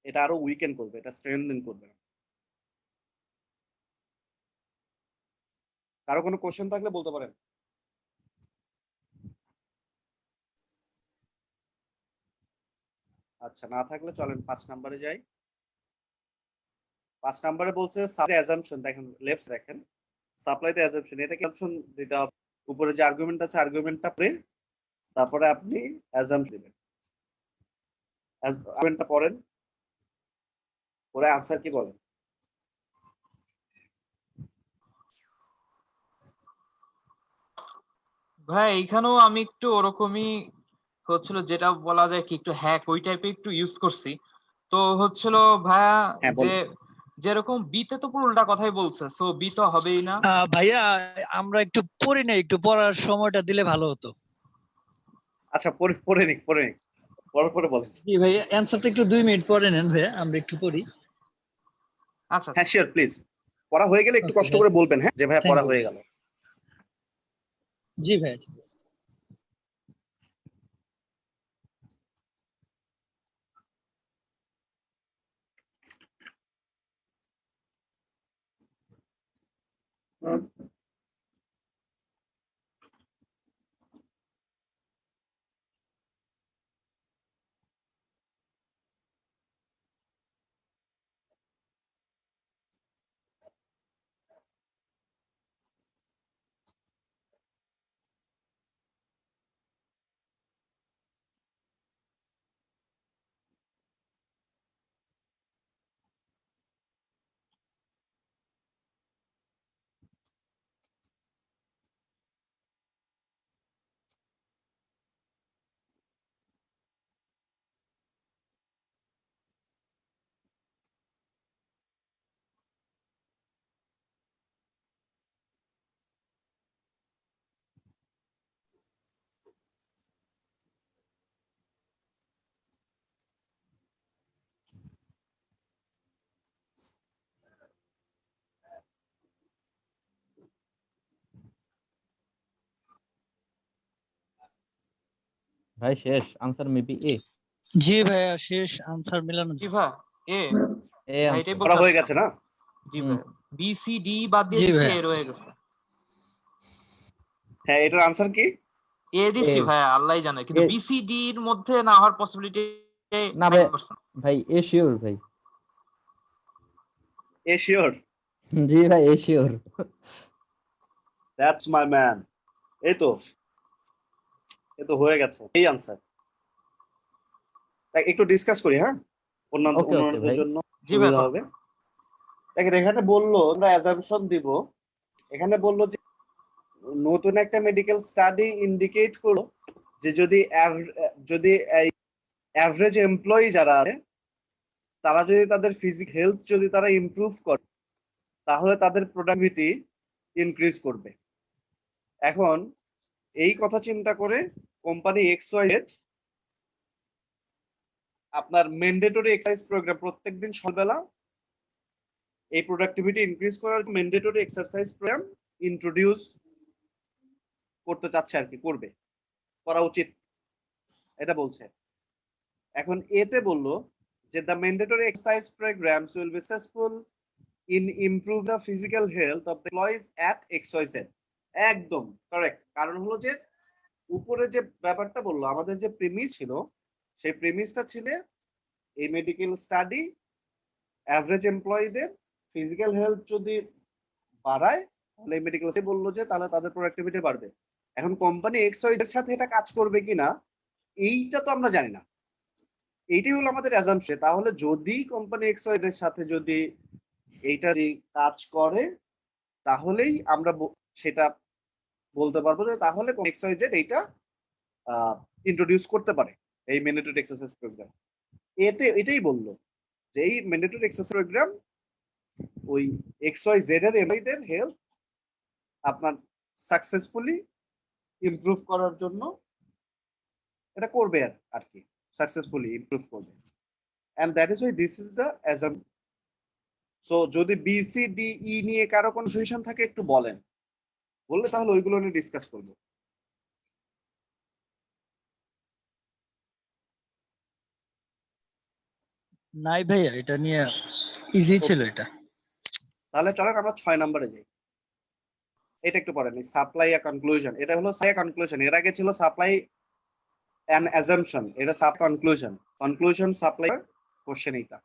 এটা আরো উইকেন্ড করবে, এটা স্ট্রেনথেন করবে। কারো কোনো কোশ্চেন থাকলে বলতে পারেন। আচ্ছা, না থাকলে চলেন 5 নম্বরে যাই। 5 নম্বরে বলছে সাপ্লাই অ্যাজাম্পশন। দেখেন লেফট দেখেন, সাপ্লাইতে অ্যাজাম্পশন, এটা কি অপশন দিতে হবে। উপরে যে আর্গুমেন্ট আছে আর্গুমেন্টটা পড়ে তারপরে আপনি অ্যাজাম্পশন দিবেন। আর্গুমেন্টটা পড়েন, পরে আনসার কি বলেন। ভাই এইখানেও আমি একটু ওরকমই হচ্ছিল, যেটা বলা যায় কি একটু হ্যাক ওই টাইপে একটু ইউজ করছি। তো হচ্ছিল ভাইয়া হ্যাঁ যে বলেন। যেরকম বিতে তো পুরো উল্টা কথাই বলছে, সো বি তো হবেই না। ভাইয়া আমরা একটু পড়ি না, একটু পড়ার সময়টা দিলে ভালো হতো। আচ্ছা পরে নিক পরে বলেন। জি ভাইয়া, অ্যান্সারটা একটু 2 মিনিট পরে নেন ভাইয়া, আমরা একটু পড়ি। আচ্ছা হ্যাঁ শিওর, প্লিজ। পড়া হয়ে গেলে একটু ওকে কষ্ট ভাই, করে বলবেন, হ্যাঁ, যে ভাইয়া থ্যাংক পড়া ইউ। হয়ে গেল। জি ভাইয়া। ভাই শেষ, আনসার মেবি এ। জি ভাইয়া শেষ, আনসার মিলানো জি যাক। ভাই, এ এ ভাই এটাই আনসার। পড়া বলতে হয়ে চাচ্ছিলাম। গেছে না? জি হুম। ভাই, বি সি ডি বাদ দিয়ে জি দিছি, ভাইয়া। এ রয়ে গেছে। হ্যাঁ, এটার আনসার কি? এ দিছি এ ভাই, আল্লাহ জানে, কিন্তু এ বি সি ডি এর মধ্যে না হওয়ার পসিবিলিটি না ভাই, 90%। ভাই এ শিওর ভাই। এ শিওর? জি ভাই এ শিওর। That's my man. এই তো হয়ে গেছে, এই আনসার। একটু ডিসকাস করি, হ্যাঁ, ওকে ওকে অন্যদের ভাই। জন্য জি ভাই, সুবিধা হবে। দেখেন এখানে বললো আমরা অ্যাজাম্পশন দিব, এখানে বললো যে নতুন একটা মেডিকেল স্টাডি ইন্ডিকেট করলো যে যদি অ্যাভারেজ এমপ্লয়ি যারা আছে তারা যদি তাদের ফিজিক হেলথ যদি তারা ইমপ্রুভ করে, তাহলে তাদের প্রোডাক্টিভিটি ইনক্রিজ করবে। এখন এই কথা চিন্তা করে কোম্পানি এক্স ওয়াই জেড আপনার ম্যান্ডেটরি এক্সারসাইজ প্রোগ্রাম প্রত্যেকদিন সকালবেলা এই প্রোডাক্টিভিটি ইনক্রিজ করার ম্যান্ডেটরি এক্সারসাইজ প্রোগ্রাম ইন্ট্রোডিউস করতে চাচ্ছে আর কি, করবে, করা উচিত, এটা বলছে। এখন এতে বললো যে the mandatory exercise programs will be successful in improve the physical health of the employees at XYZ। একদম কারেক্ট। কারণ হলো যে উপরে যে ব্যাপারটা বললো, আমাদের যে প্রিমিস ছিল সেই প্রিমিসটা ছিল এই মেডিকেল স্টাডি অ্যাভারেজ এমপ্লয়ীদের ফিজিক্যাল হেলথ যদি বাড়ায় তাহলে মেডিকেল বললো যে তাহলে তাদের প্রোডাক্টিভিটি বাড়বে। এখন কোম্পানি এক্স ওয়াই এর সাথে এটা কাজ করবে কিনা এইটা তো আমরা জানি না, এইটাই হলো আমাদের অ্যাজাম্পশন। তাহলে যদি কোম্পানি এক্স ওয়াই এর সাথে যদি এইটা কাজ করে তাহলেই আমরা সেটা বলতে পারবো যে তাহলে এক্স ওয়াই জেড এইটা ইন্ট্রোডিউস করতে পারে এই ম্যান্ডেটরি এক্সারসাইজ প্রোগ্রাম। এতে এটাই বললো যে এই ম্যান্ডেটরি এক্সারসাইজ প্রোগ্রাম ওই এক্স ওয়াই জেড এর এমপ্লয়ীদের হেলথ আপনার সাকসেসফুলি ইমপ্রুভ করার জন্য এটা করবে আর কি, সাকসেসফুলি ইমপ্রুভ করবে। and that is why this is the assumption. so যদি বি সি ডি ই নিয়ে কারো কনফিউশন থাকে একটু বলেন, বললে তাহলে ওইগুলো নিয়ে ডিসকাস করব। নাই ভাইয়া, এটা নিয়ে ইজি ছিল এটা। তাহলে চলেন আমরা 6 নম্বরে যাই। এটা একটু পড়েন, সাপ্লাই এ কনক্লুশন। এটা হলো সাপ্লাই কনক্লুশন, এর আগে ছিল সাপ্লাই অ্যান অ্যাজাম্পশন, এটা sub conclusion. Conclusion supply question এইটা।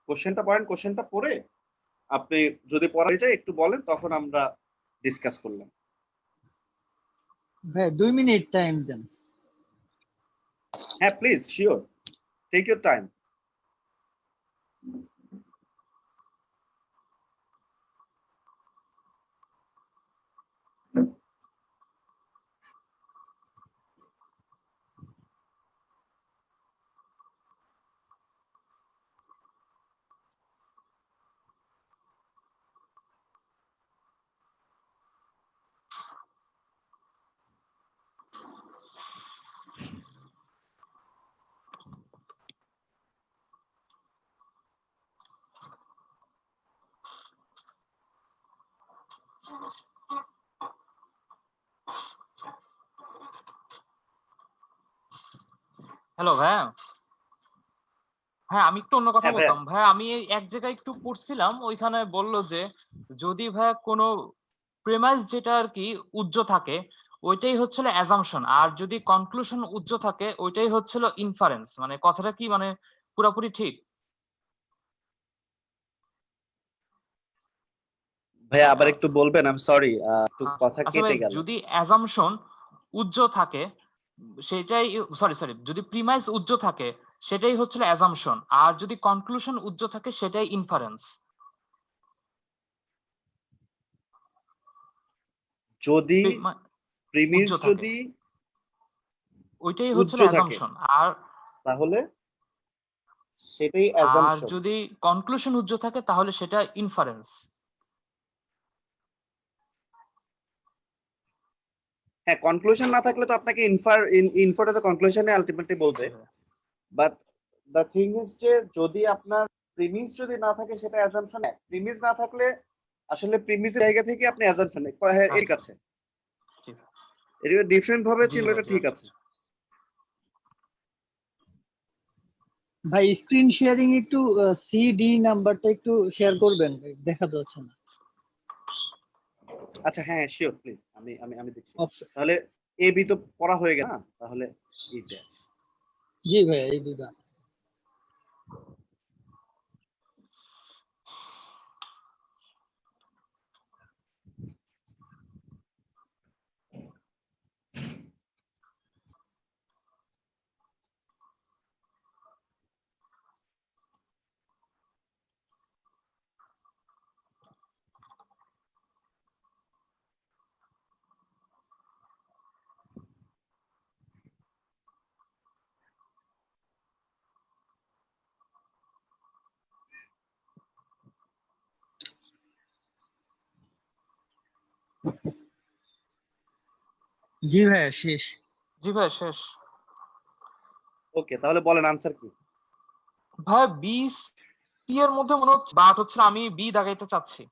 কোশ্চেনটা পড়েন, কোশ্চেনটা পড়ে আপনি যদি পড়া যায় একটু বলেন, তখন আমরা ডিসকাস করলাম। ভাই 2 মিনিট টাইম দেন। হ্যাঁ please, sure, take your time. Hello ভাইয়া। হ্যাঁ, আমি একটু অন্য কথা হ্যাঁ ভাইয়া। বলতাম ভাইয়া। আমি এই এক জায়গায় একটু পড়ছিলাম, ওইখানে বললো যে যদি ভাইয়া কোনো প্রেমাইস যেটা আর কি উজ্জ্ব থাকে ওইটাই হচ্ছিল অ্যাজাম্পশন, আর যদি কনক্লুশন উজ্জ্ব থাকে ওইটাই হচ্ছিল ইনফারেন্স। মানে কথাটা কি মানে পুরোপুরি ঠিক? ভাইয়া আবার একটু বলবেন? আই এম সরি, একটু কথা আচ্ছা কেটে ভাই, গেল। যদি অ্যাজাম্পশন উজ্জ্ব থাকে সেটাই, সরি সরি, যদি প্রিমাইস উজ্জ্ব থাকে সেটাই হচ্ছিল অ্যাজাম্পশন, আর যদি কনক্লুশন উজ্জ্ব থাকে সেটাই ইনফারেন্স। যদি প্রিমিস উজ্জ্ব থাকে যদি ওইটাই উজ্জ্ব হচ্ছিল থাকে অ্যাজাম্পশন, আর তাহলে সেটাই আর অ্যাজাম্পশন। যদি কনক্লুশন উজ্জ্ব থাকে তাহলে সেটা ইনফারেন্স। হ্যাঁ, কনক্লুশন না থাকলে তো আপনাকে ইনফারটা তো কনক্লুশনে আলটিমেটলি বলবে। বাট দ্য থিং ইজ যে যদি আপনার প্রিমিস যদি না থাকে সেটা অ্যাজাম্পশন। প্রিমিস না থাকলে আসলে প্রিমিসের জায়গা থেকে আপনি অ্যাজাম্পশন এর কাছে এর ডিফারেন্ট ভাবে চিন্তাটা ঠিক আছে। ভাই স্ক্রিন শেয়ারিং একটু সিডি নাম্বারটা একটু শেয়ার করবেন, দেখা যাচ্ছে না। আচ্ছা হ্যাঁ শিওর, প্লিজ। আমি আমি আমি দেখছি। Option- তাহলে এ বি তো পড়া হয়ে গেল না, তাহলে ইজি। জি ভাই, এই দুইটা। জি ভাইয়া শেষ। জি ভাই শেষ। ওকে, তাহলে বলেন আনসার কি? ভাই বি সি এর মধ্যে মনে হচ্ছে, বাট হচ্ছে আমি বি দাগাইতে চাচ্ছি।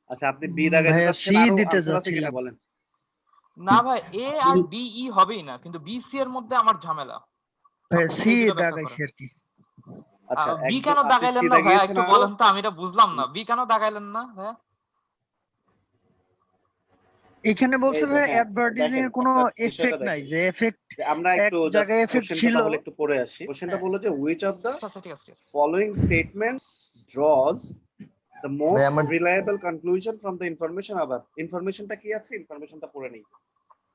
আচ্ছা, আপনি বি দাগাইতে ভাইয়া চাচ্ছেন, সি আরো দিতে আনসার আছে কিনা চাচ্ছিলাম। বলেন। না ভাই এ আর বি ই হবেই না, কিন্তু বি সি এর মধ্যে আমার ঝামেলা। ভাইয়া আপনি সি এই দুটো ব্যাখ্যা দাগাইছি করেন। আর কি। আচ্ছা, বি একদম কেন আপনি দাগাইলেন সি না ভাইয়া, দাগিয়েছেন একটু আর বলেন তো, আমি এটা বুঝলাম না, বি কেন দাগাইলেন না ভাইয়া? এখানে বলছে এই ভাই দেখেন, অ্যাডভার্টাইজিং এর কোনো আপনার বিষয়টা এফেক্ট নাই, দেখেন যে এফেক্ট যে আমরা এক একটু জাস্ট জায়গায় এফেক্ট কোশ্চেনটা ছিল। তাহলে একটু পড়ে আসি। কোশ্চেনটা হ্যাঁ, বললো যে which of the আচ্ছা ঠিক আছে ঠিক আছে। following statements draws the ভাই most আমার reliable conclusion from the information above? ইনফরমেশনটা কি আছে, ইনফরমেশনটা পড়ে নেই।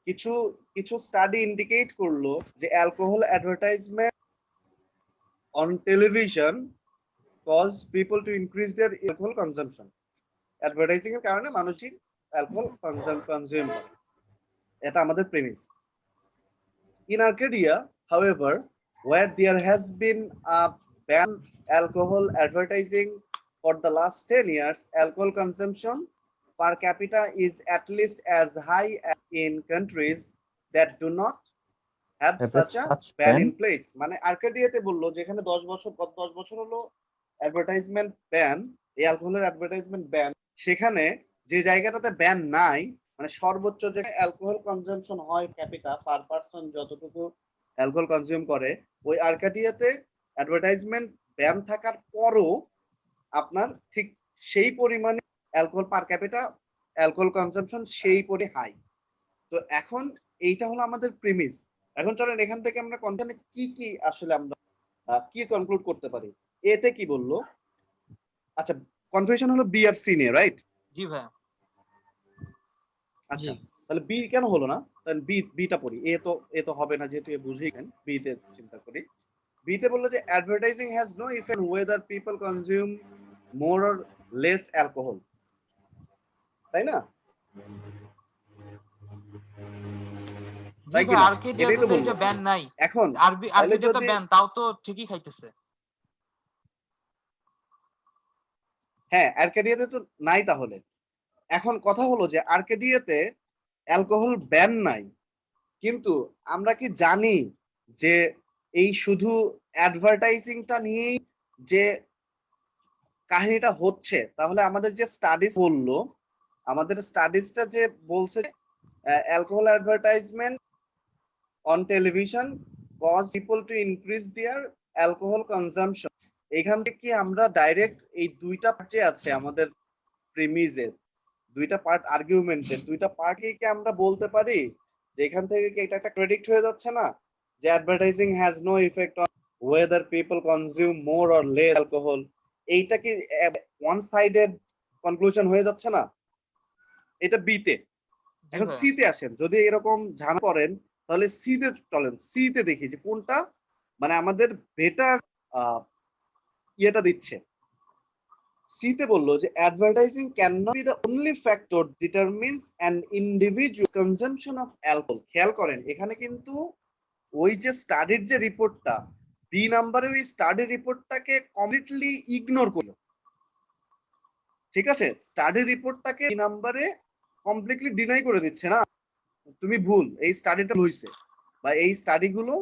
কিছু কিছু স্টাডি ইন্ডিকেট করলো যে alcohol advertisement on television cause people to increase their alcohol consumption. Advertising এর কারণে মানুষই অ্যালকোহল কনজিউম করে, এটা আমাদের premise. In Arcadia, however, where there has been a ban alcohol advertising for the last 10 years, alcohol consumption per capita is at least as high as in countries that do not have such a ban in place. মানে আর্কাডিয়াতে বললো যেখানে 10 বছর, গত 10 বছর হলো advertisement ban, এই অ্যালকোহলের advertisement ban, সেখানে যে জায়গাটাতে ব্যান নাই, মানে সর্বোচ্চ যে অ্যালকোহল কনজাম্পশন হয় ক্যাপিটা পার পারসন যতটুকু অ্যালকোহল কনজিউম করে, ওই আর্কাডিয়াতে অ্যাডভার্টাইজমেন্ট ব্যান থাকার পরও আপনার ঠিক সেই পরিমাণে অ্যালকোহল পার ক্যাপিটা অ্যালকোহল কনজাম্পশন সেই পরি হাই। তো এখন এইটা হলো আমাদের প্রিমিস। এখন চলেন এখান থেকে আমরা কনটেন্টে কি কি আসলে আমরা কি কনক্লুড করতে পারি। এতে কি বললো, আচ্ছা কনফিউশন হলো বি আর সি নিয়ে, রাইট? জি ভাই। আচ্ছা, তাহলে বি কেন হলো না? তাহলে বিটা পড়ি। এ তো হবে না, যেহেতু এ বুঝেইছেন। বি তে চিন্তা করি। বি তে বললো যে advertising has no effect whether people consume more or less alcohol, তাই না? জি তাই ভাই, কিনা? আর্কেডিয়াতে এটাই তো তো এই যে বললো। ব্যান নাই। এখন তাহলে আর্কেডিয়াতে যদি, ব্যান, তাও তো ঠিকই খাইতেছে। হ্যাঁ আর্কাডিয়াতে তো নাই, তাহলে এখন কথা হলো যে আর্কাডিয়াতে অ্যালকোহল ব্যান নাই, কিন্তু আমরা কি জানি যে এই শুধু অ্যাডভার্টাইজিংটা নিয়েই যে কাহিনীটা হচ্ছে? তাহলে আমাদের যে স্টাডিজ বললো, আমাদের স্টাডিজটা যে বলছে alcohol advertisement on television cause people to increase their alcohol consumption, এখান থেকে আমরা ডাইরেক্ট এই দুইটা পার্ট যে আছে আমাদের প্রিমিজের, দুইটা পার্ট আর্গুমেন্টের দুইটা পার্টকে কি আমরা বলতে পারি যে এখান থেকে কি এটা একটা প্রেডিক্ট হয়ে যাচ্ছে না যে advertising has no effect on whether people consume more or less alcohol? এইটা কি ওয়ান সাইডেড কনক্লুশন হয়ে যাচ্ছে না? এটা বিতে। এখন সি তে আসেন, যদি এরকম ঝামেলা করেন তাহলে সি তে চলেন, সি তে দেখি যে কোনটা মানে আমাদের বেটার ইয়েটা দিচ্ছে। সি তে বললো যে advertising can not be the only factor determines an individual consumption of alcohol. খেয়াল করেন এখানে কিন্তু ওই যে স্টাডির যে রিপোর্টটা, বি নাম্বারে ওই স্টাডি রিপোর্টটাকে কমপ্লিটলি ইগনোর করলো। ঠিক আছে, স্টাডি রিপোর্টটাকে বি নাম্বারে কমপ্লিটলি ডিনাই করে দিচ্ছে, না তুমি ভুল, এই স্টাডিটা হইছে বা এই স্টাডিগুলো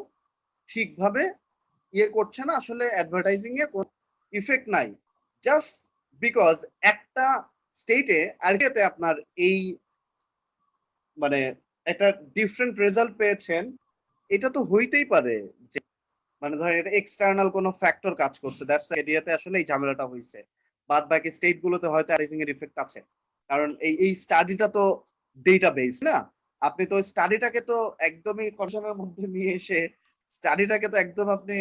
ঠিকভাবে ইয়ে করছে না, আসলে অ্যাডভার্টাইজিং এ কোনো ইফেক্ট নাই, জাস্ট বিকজ একটা স্টেটে আরেকটাতে আপনার এই মানে একটা ডিফারেন্ট রেজাল্ট পেয়েছেন, এটা তো হইতেই পারে যে মানে ধরেন এটা এক্সটার্নাল কোনো ফ্যাক্টর কাজ করছে, দ্যাটস এরিয়াতে আসলে এই ঝামেলাটা হইছে। বাদ বাকি স্টেট গুলোতে হয়তো অ্যাডভার্টাইজিং এর ইফেক্ট আছে, কারণ এই স্টাডিটা তো ডেটাবেস না, আপনি তো স্টাডিটাকে তো একদমই কনসার্নের মধ্যে নিয়ে এসে স্টাডিটাকে তো একদম আপনি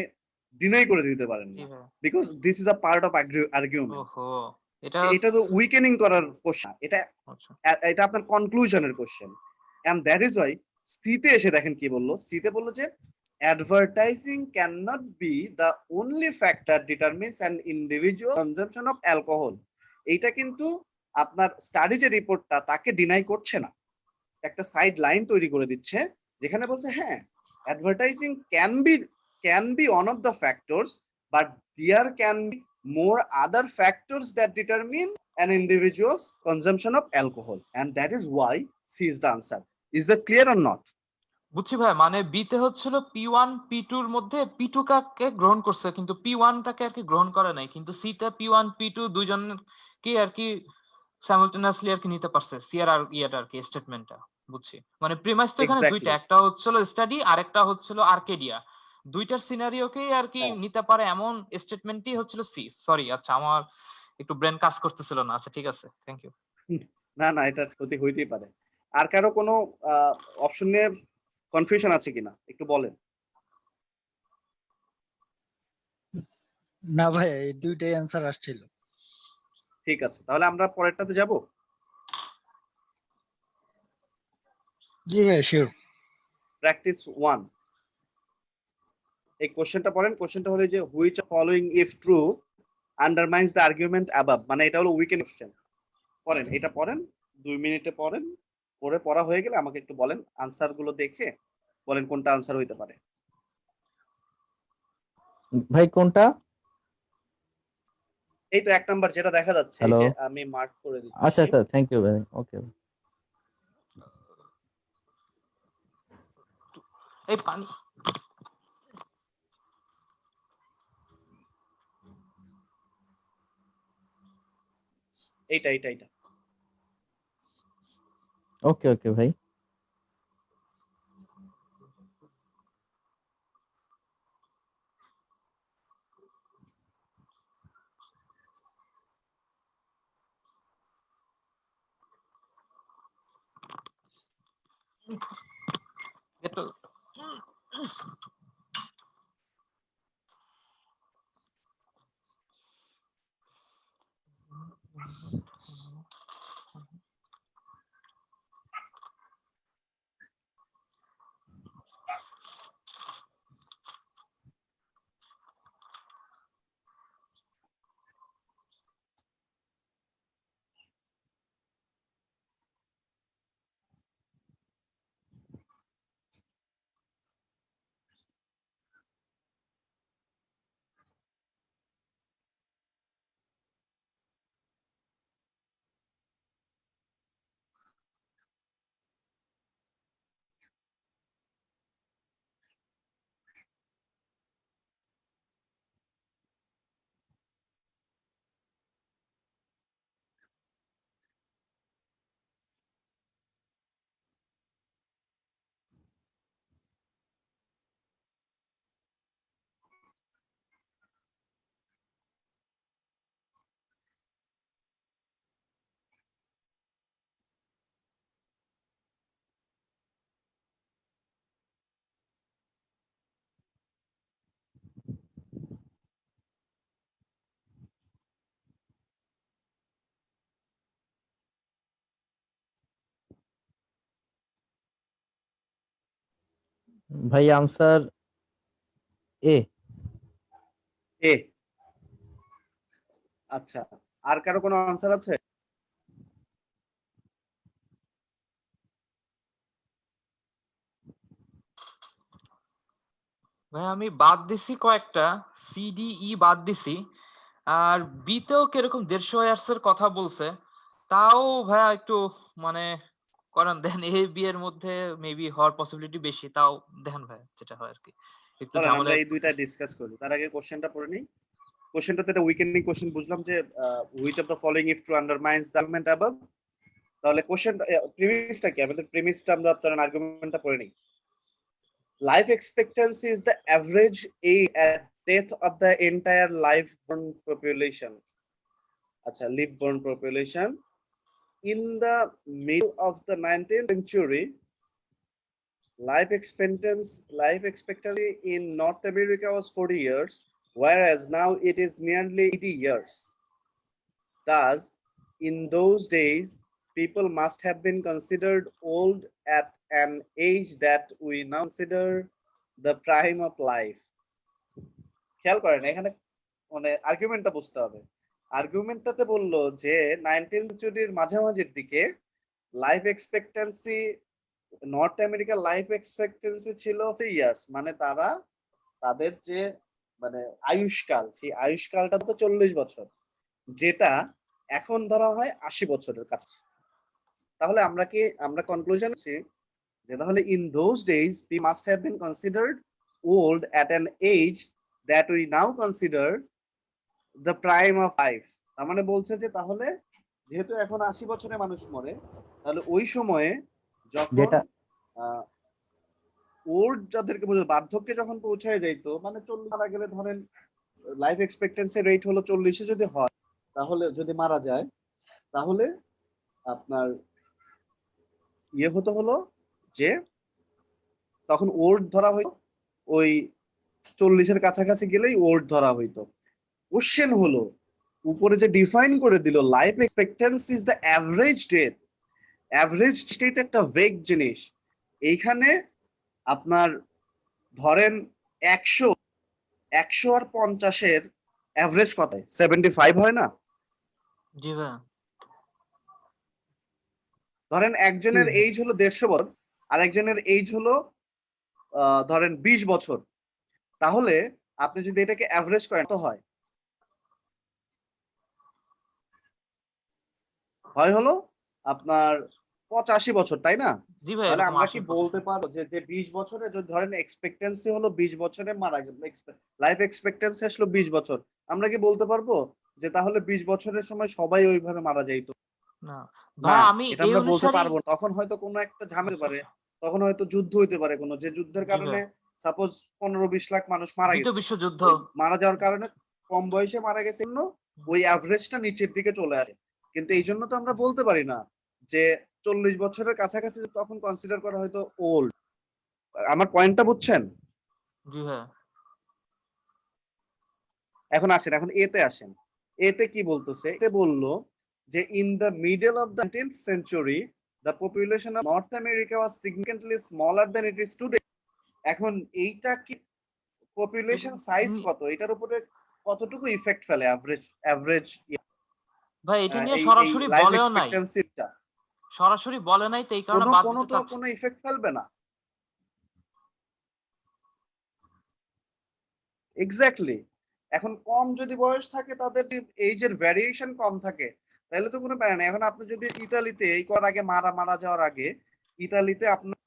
ডিনাই করে দিতে পারেন না, because this is a part of argument. ওহো, এটা তো উইকেনিং করার কোশ্চেন, এটা আচ্ছা এটা আপনার কনক্লুশনের question. And that is why সিতে এসে দেখেন কি বললো, সিতে বললো যে advertising cannot be the only factor determines an individual consumption of alcohol. এইটা কিন্তু আপনার স্টাডি যে রিপোর্টটা তাকে ডিনাই করছে না, একটা সাইড লাইন তৈরি করে দিচ্ছে যেখানে বলছে হ্যাঁ advertising can be one of the factors, but there can be more other factors that determine an individual's consumption of alcohol, and that is why C is the answer. Is that clear or not? বুঝছি ভাই, মানে B তে হচ্ছিল P1 P2 এর মধ্যে P2 কে গ্রহণ করছে কিন্তু P1 টাকে আর কি গ্রহণ করে নাই, কিন্তু সি তে P1 P2 দুইজনকে আর কি সাইমালটেনিয়াসলি আর কি নিতে পারছে, সি আর ইয়েটা আর কি স্টেটমেন্টটা। বুঝছি, মানে প্রিমাইস তো এখানে দুইটা, এক্স্যাক্টলি। একটা হচ্ছিল স্টাডি আর একটা হচ্ছিল আর্কেডিয়া, দুইটার সিনারিওকেই আর কি হ্যাঁ, নিতে পারে এমন স্টেটমেন্টই হচ্ছিল সি। সরি, আচ্ছা আমার একটু ব্রেন কাজ করতেছিল না। আচ্ছা ঠিক আছে, থ্যাংক ইউ। না না, এটা ক্ষতি হইতেই পারে। আর কারো কোনো অপশন নিয়ে কনফিউশন আছে কিনা একটু বলেন। না ভাই, এই দুইটাই অ্যান্সার আসছিল। ঠিক আছে, তাহলে আমরা পরেরটাতে যাব। জি ভাই, শিওর। প্র্যাকটিস 1, এই কোশ্চেনটা পড়েন। কোশ্চেনটা হলো যে which following if true undermines the argument above, মানে এটা হলো উইকেন্ড কোশ্চেন। পড়েন, এটা পড়েন, 2 মিনিটে পড়েন। পড়া হয়ে গেলে আমাকে একটু বলেন, আনসার গুলো দেখে বলেন কোনটা আনসার হইতে পারে। ভাই কোনটা? এই তো 1 নাম্বার যেটা দেখা যাচ্ছে, এই হ্যালো, যে আমি মার্ক করে আচ্ছা দিচ্ছি। আচ্ছা, থ্যাংক ইউ ভাই, ওকে। এই পানি। এইটা এইটা এইটা ওকে ওকে ভাই। একটু ভাই আনসার এ। এ। আচ্ছা, আর কারো কোনো আনসার আছে? ভাই আমি বাদ দিছি কয়েকটা, সি ডি ই বাদ দিছি, আর বি তেও কিরকম 150 ইয়ার্স এর কথা বলছে, তাও ভাইয়া একটু মানে করেন দেন, এ বি এর মধ্যে মেবি হওয়ার পসিবিলিটি বেশি, তাও দেখেন ভাই যেটা হয় আর কি, একটু চলেন আমরা ঝামেলায় এই দুইটা পড়তেছি। ডিসকাস করি, তার আগে কোশ্চেনটা পড়ে নিই। কোশ্চেনটাতে একটা উইকেন্ডিং কোশ্চেন বুঝলাম যে which of the following if true undermines the argument above. তাহলে কোশ্চেন প্রিমিসটা কি, আমাদের প্রিমিসটা আমরা আপনার আর্গুমেন্টটা পড়ে নিই। Life expectancy is the average age at death of the entire live-born population. Acha, live-born population in the middle of the 19th century. Life expectancy in North America was 40 years, whereas now it is nearly 80 years. Thus, in those days, people must have been considered old at an age that we now consider the prime of life. খেয়াল করেন এখানে মানে আর্গুমেন্টটা বুঝতে হবে। আর্গুমেন্টটাতে বললো যে 19th সেঞ্চুরির মাঝামাঝির দিকে life expectancy, north আমেরিকার লাইফ এক্সপেক্টেন্সি ছিল 3 ইয়ার্স, মানে তারা তাদের যে মানে আয়ুষ্কাল, সেই আয়ুষ্কালটা তো 40 বছর, যেটা এখন ধরা হয় 80 বছরের কাছে। তাহলে আমরা কনক্লুশন যে তাহলে in those days we must have been considered old at an age that we now consider the prime of life। তার মানে বলছে যে তাহলে যেহেতু এখন 80 বছরে মানুষ মরে, তাহলে ওই সময়ে যখন যেটা ওল্ড যাদেরকে বলে বার্ধক্যে যখন পৌঁছায় যাইতো, মানে 40 মারা গেলে ধরেন লাইফ এক্সপেক্টেন্সি রেট হলো 40-এ যদি হয়, তাহলে যদি মারা যায় তাহলে আপনার ইয়ে হলো যে তখন ওল্ড ধরা হইতো, ওই 40-এর কাছাকাছি গেলেই ওল্ড ধরা হইতো। কোশ্চেন হলো উপরে যে ডিফাইন করে দিল life expectancy is the average death. Average date একটা ভেগ জিনিস। এইখানে আপনার ধরেন 100 আর 50-এর অ্যাভারেজ কত? 75 হয় না? জি ভাইয়া। ধরেন একজনের এইজ হলো 150 বছর আর একজনের এইজ হলো ধরেন 20 বছর, তাহলে আপনি যদি এটাকে অ্যাভারেজ করেন তো হয় হলো আপনার 85 বছর, তাই না? জি ভাই, তাহলে এরকম আমরা কি 80% বলতে পারবো যে 20 বছরে যদি ধরেন এক্সপেক্টেন্সি হলো 20 বছরে মারা গেল, লাইফ এক্সপেক্টেন্সি আসলো 20 বছর, আমরা কি বলতে পারবো যে তাহলে 20 বছরের সময় সবাই ওইভাবে মারা যাইতো? না না, ভাই, আমি এটা এই আমরা বলতে অনুসারেই পারবো না। তখন হয়তো কোনো একটা ঝামেলা হতে পারে, তখন হয়তো যুদ্ধ হইতে পারে, কোনো যে যুদ্ধের জি কারণে ভাই, সাপোজ 15-20 লাখ মানুষ মারা দ্বিতীয় গেছে, বিশ্বযুদ্ধ। ওই মারা যাওয়ার কারণে কম বয়সে মারা গেছে জন্য ওই অ্যাভারেজটা নিচের দিকে চলে আসে। কিন্তু এই জন্য তো আমরা বলতে পারি না যে 40 বছরের কাছাকাছি তখন কনসিডার করা হয়তো ওল্ড। আমার পয়েন্টটা বুঝছেন? জি ভাই। এখন এখন এতে আসেন। এতে কি বলতেছে? এতে বললো যে in the middle of the 19th century the population of North America was significantly smaller than it is today। এখন এইটা কি পপুলেশন সাইজ কত, এটার উপরে কতটুকু ইফেক্ট ফেলে অ্যাভারেজ ভাই, এটা নিয়ে এই সরাসরি লাইফ বলেও নাই, এক্সপেক্টেন্সিটা? সরাসরি বলে নাই, তো এই কারণে বাদ দিতে চাচ্ছি। কোনো ইফেক্ট ফেলবে না। এক্স্যাক্টলি। এখন কম যদি বয়স থাকে, তাদের এইজের ভ্যারিয়েশন কম থাকে, তাহলে তো কোনো ব্যাপার না। এখন আপনি যদি ইতালিতে এই করার আগে মারা যাওয়ার আগে ইতালিতে আপনার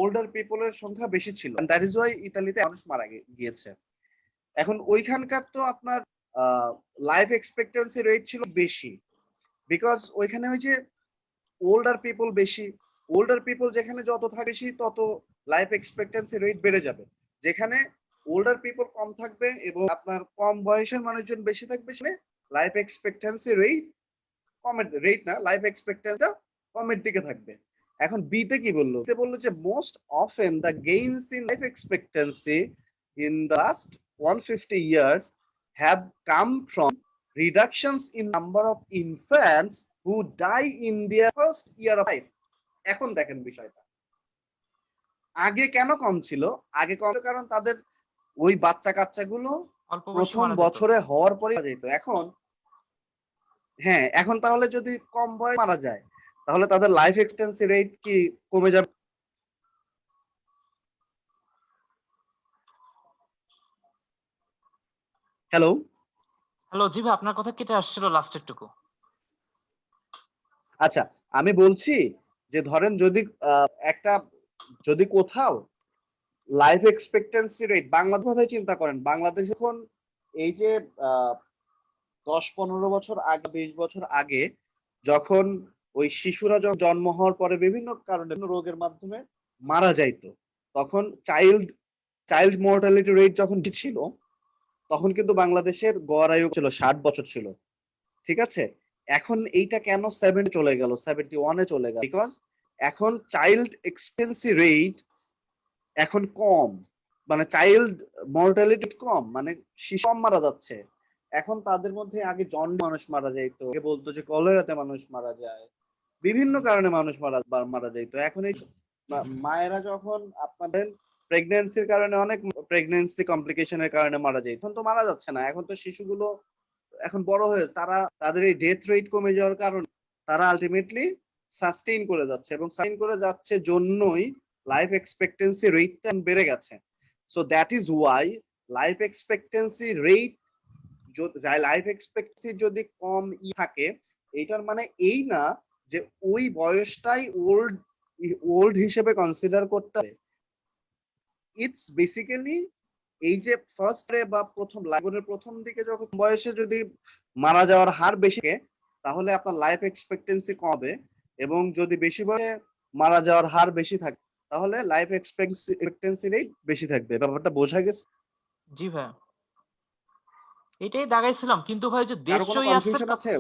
ওল্ডার পিপলের সংখ্যা বেশি ছিল, দ্যাট ইজ ওয়াই ইতালিতে মানুষ মারা গিয়েছে। এখন ওইখানকার তো আপনার লাইফ এক্সপেক্টেন্সি রেট ছিল বেশি, বিকজ ওইখানে ওই যে ওল্ডার পিপল বেশি, ওল্ডার পিপল যেখানে যত থাকে বেশি, তত লাইফ এক্সপেক্টেন্সি রেট বেড়ে যাবে। যেখানে ওল্ডার পিপল কম থাকবে এবং আপনার কম বয়সের মানুষজন বেশি থাকবে, সেখানে লাইফ এক্সপেক্টেন্সি লাইফ এক্সপেক্টেন্সিটা কমের দিকে থাকবে। এখন বিতে কি বললো? বললো যে most often the gains in life expectancy in the last 150 years have come from reductions in number of infants who die in their first year of life। এখন দেখেন বিষয়টা, আগে কেন কম ছিল? আগে কম কারণ তাদের ওই বাচ্চা কাচ্চাগুলো অল্প বয়সে প্রথম মারা যেত। বছরে হওয়ার পরে মারা যেত। এখন তাহলে যদি কম বয়সে মারা যায়, তাহলে তাদের লাইফ এক্সপেক্টেন্সি রেট কি কমে যাবে? হ্যালো জি ভাই, আপনার কথা কেটে আসছিল লাস্টের টুকু। আচ্ছা, আমি বলছি যে ধরেন যদি কোথাও লাইফ এক্সপেক্টেন্সি রেট, বাংলাদেশ কথাই চিন্তা করেন, বাংলাদেশ এখন এই যে 10-15 বছর আগে, 20 বছর আগে যখন ওই শিশুরা জন্ম হওয়ার পরে বিভিন্ন কারণে রোগের মাধ্যমে মারা যাইতো, তখন চাইল্ড মর্টালিটি রেট যখন ছিল, তখন কিন্তু বাংলাদেশের গড় আয়ু ছিল 60 বছর ছিল, ঠিক আছে? এখন এইটা কেন 70 চলে গেল, 71-এ চলে গেল? বিকজ এখন চাইল্ড এক্সপেন্সি রেট এখন কম, মানে চাইল্ড মর্টালিটি কম, মানে শিশু কম মারা যাচ্ছে। এখন তাদের মধ্যে আগে মানুষ মারা যাইতো, বলতো যে কলেরাতে মানুষ মারা যায়, বিভিন্ন কারণে মানুষ মারা যাইতো। এখন এই মায়েরা যখন আপনাদের প্রেগন্যান্সির কারণে, অনেক প্রেগন্যান্সি কমপ্লিকেশনের কারণে মারা যায়, এখন তো মারা যাচ্ছে না। এখন তো শিশুগুলো এখন বড় হয়ে তাদের এই ডেথ রেট কমে যাওয়ার কারণে তারা আলটিমেটলি সাস্টেইন করে যাচ্ছে, এবং সাস্টেইন করে যাচ্ছে জন্যই লাইফ এক্সপেক্টেন্সি রেটটা বেড়ে গেছে। So that is Y life expectancy যদি কম থাকে, এইটার মানে এই না যে ওই বয়সটাই ওল্ড ওল্ড হিসেবে কনসিডার করতে হবে। ইটস বেসিক্যালি এই যে ফার্স্ট বা প্রথম লাইফের প্রথম দিকে যখন বয়সে যদি মারা যাওয়ার হার বেশি থাকে, তাহলে আপনার লাইফ এক্সপেক্টেন্সি কমবে, এবং যদি বেশি বয়সে মারা যাওয়ার হার বেশি থাকে তাহলে লাইফ এক্সপেক্টেন্সি রেট বেশি থাকবে। ব্যাপারটা বোঝা গেছে? জি ভাই, এটাই দাগাইছিলাম, কিন্তু ভাই যে কারো কোনো 150 ইয়ার্স কনফিউশন আছে?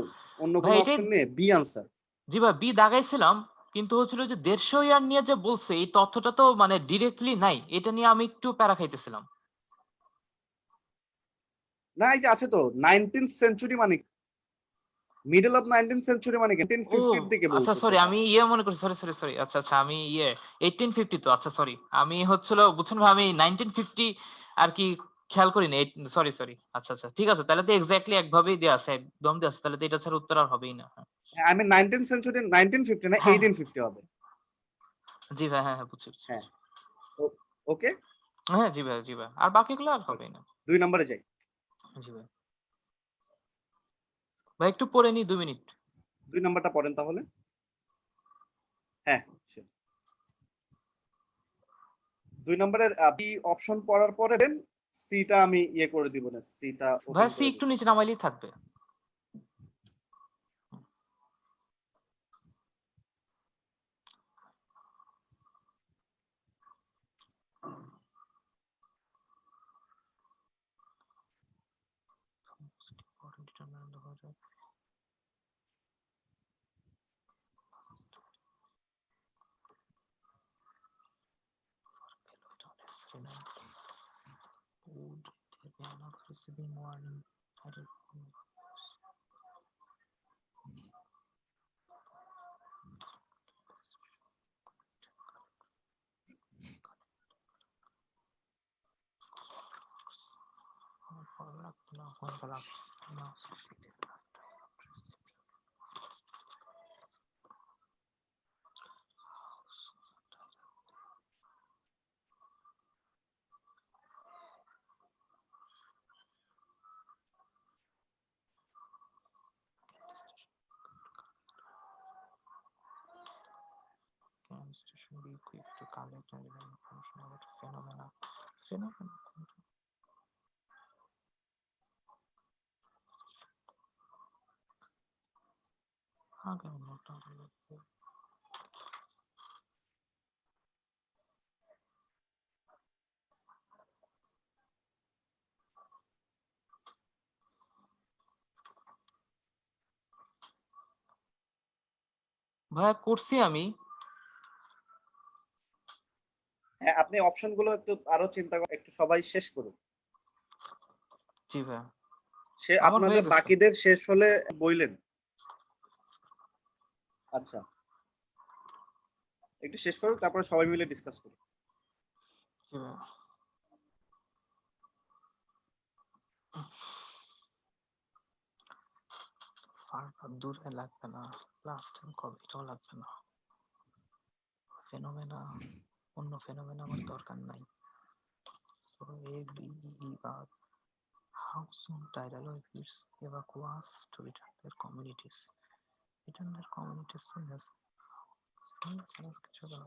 অন্য ভাই কোনো এটাই, অপশন নেই? B answer. জি ভাই বি দাগাইছিলাম, কিন্তু হচ্ছিল যে 150 ইয়ার নিয়ে যে বলছে এই তথ্যটা তো মানে ডিরেক্টলি নাই, এটা নিয়ে আমি একটু প্যারা খাইতেছিলাম। না, এই যে আছে তো 19th সেঞ্চুরি, মানে মিডল অফ 19th সেঞ্চুরি, মানে ও 1050 এর দিকে আচ্ছা বলতেছে সরি, স্যার। আমি মনে করছি, সরি, আচ্ছা আচ্ছা, আমি 1850 তো, আচ্ছা সরি, আমি হচ্ছিল বুঝছেন ভাই, আমি 1950 আর কি খেয়াল করিনি, সরি, আচ্ছা আচ্ছা ঠিক আছে, তাহলে তো এক্স্যাক্টলি একভাবেই দেয়া আছে, একদম দেয়া আছে, তাহলে তো এটা ছাড়া উত্তর আর হবেই না। আমি 19th সেঞ্চুরি 1950 না হ্যাঁ 1850 হবে। জি ভাই, হ্যাঁ বুঝছি। হ্যাঁ, ওকে। হ্যাঁ জি ভাই, আর বাকিগুলো আর হবেই না। 2 নম্বরে যাই। জি ভাই, ভাই একটু পড়ে নি 2 মিনিট। 2 নাম্বারটা পড়েন তাহলে। হ্যাঁ, 2 নম্বরের বি অপশন পড়ার পরে দেন সিটা আমি করে দিব না, সিটা ভাই ওপেন সি করে একটু দিব। নিচে নামাইলেই থাকবে। Would they be not receiving warning? I don't know. Station be equipped to collect and deliver information about phenomena. How can I not know? ভাইয়া করছি আমি। হ্যাঁ, আপনি অপশনগুলো একটু আরো চিন্তা করে একটু সবাই শেষ করুন। জি ভাইয়া, সে আমার আপনাদের হয়ে গেছে। বাকিদের শেষ হলে বইলেন। আচ্ছা, একটু শেষ করুন, তারপরে সবাই মিলে ডিসকাস করুন। জি ভাইয়া। ফার দূরে লাগবে না, লাস্ট টাইম কবে, এটাও লাগবে না। ফেনোমেনা, অন্য ফেনোমেনা আমার দরকার নাই। So ABER, how soon tidal waves evacuees to return their communities? Return their communities in কিছু না।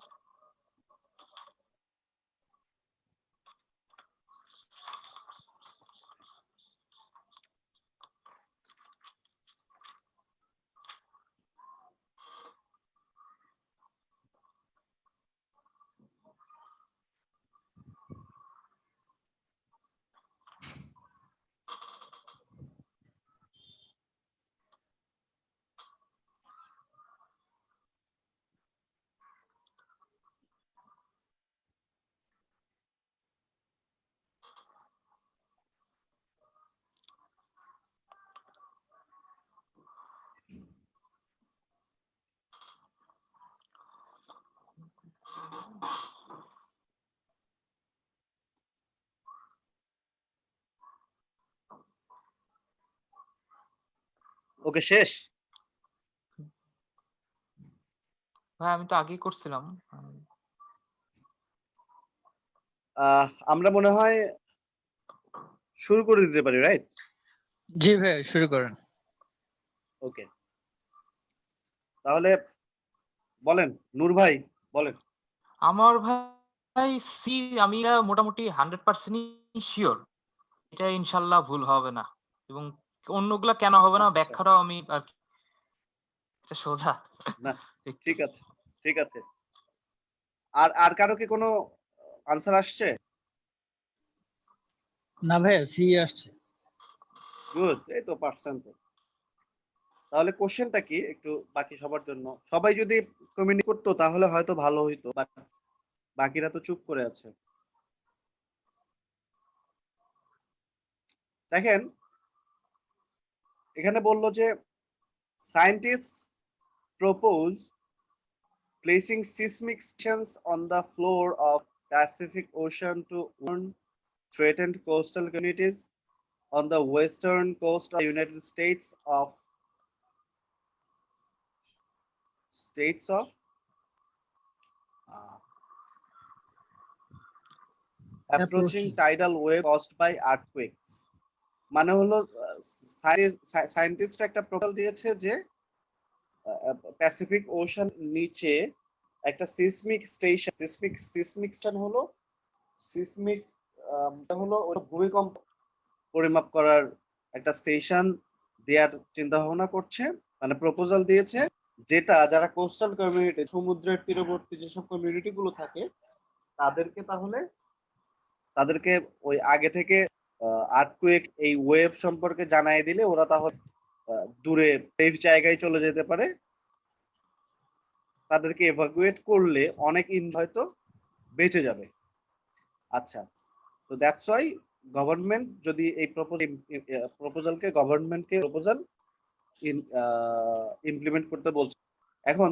ওকে, শেষ। ভাই আমি তো আগেই করছিলাম। আমরা মনে হয় শুরু করে দিতে পারি, রাইট? জি ভাই শুরু করেন। ওকে, তাহলে বলেন নূর ভাই, বলেন। আমার ভাই সি, আমি মোটামুটি 100% শিওর এটা ইনশাল্লাহ ভুল হবে না, এবং অন্যগুলা কেন হবে না আচ্ছা, ব্যাখ্যাটাও আমি আর কি, এটা সোজা না একটু। ঠিক আছে, ঠিক আছে। আর আর কারো কি কোনো আনসার আসছে? না ভাইয়া সি আসছে। গুড, এই তো পারছেন তো। তাহলে কোশ্চেনটা কি একটু বাকি সবার জন্য, সবাই যদি কমিউনিকেট করতো তাহলে হয়তো ভালো হইতো, বাট বাকিরা তো চুপ করে আছে। দেখেন এখানে বললো যে scientist propose placing seismic stations on the floor of Pacific Ocean to warn threatened coastal communities on the western coast of the United States of uh, approaching tidal wave caused by earthquakes. মানে হলো scientist একটা proposal দিয়েছে যে Pacific ocean নিচে একটা seismic station, seismic হলো seismic হলো ভূমিকম্প পরিমাপ করার একটা স্টেশন দেওয়ার চিন্তা ভাবনা করছে, মানে প্রপোজাল দিয়েছে, যেটা যারা কোস্টাল কমিউনিটি, সমুদ্রের তীরবর্তী যেসব কমিউনিটি গুলো থাকে তাদেরকে ওই আগে থেকে আর্থকুয়েক এই ওয়েভ সম্পর্কে জানাই দিলে ওরা তাহলে দূরে সেফ জায়গায় চলে যেতে পারে। তাদেরকে এভাকুয়েট করলে অনেক হয়তো বেঁচে যাবে। আচ্ছা, তো দ্যাটস ওয়াই গভর্নমেন্ট যদি এই প্রপোজালকে প্রপোজাল ইমপ্লিমেন্ট করতে বলছে। এখন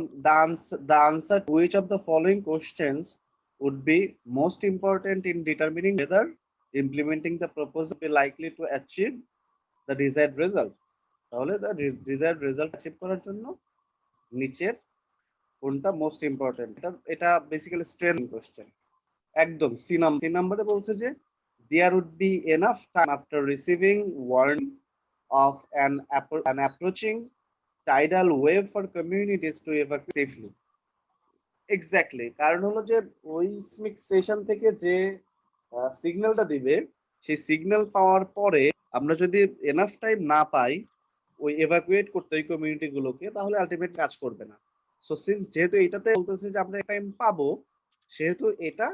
the answer to which of the following questions would be most important in determining whether implementing the proposal be likely to achieve the desired result? তাহলে desired result achieve করার জন্য নিচের কোনটা মোস্ট ইম্পর্টেন্ট, এটা basically strength question. একদম C নাম্বারে বলছে যে there would be enough time after receiving warning of an approaching tidal wave for communities to evacuate safely. Exactly, কারণ হলো যে ওই সিসমিক স্টেশন থেকে যে সিগন্যালটা দিবে, সেই সিগন্যাল পাওয়ার পরে আমরা যদি এনাফ টাইম না পাই ওই এভাকুয়েট করতে ওই কমিউনিটি গুলোকে, তাহলে আলটিমেট কাজ করবে না। সো সিন্স যেহেতু এটাতে বলতেছে যে আমরা টাইম পাবো, সেহেতু এটা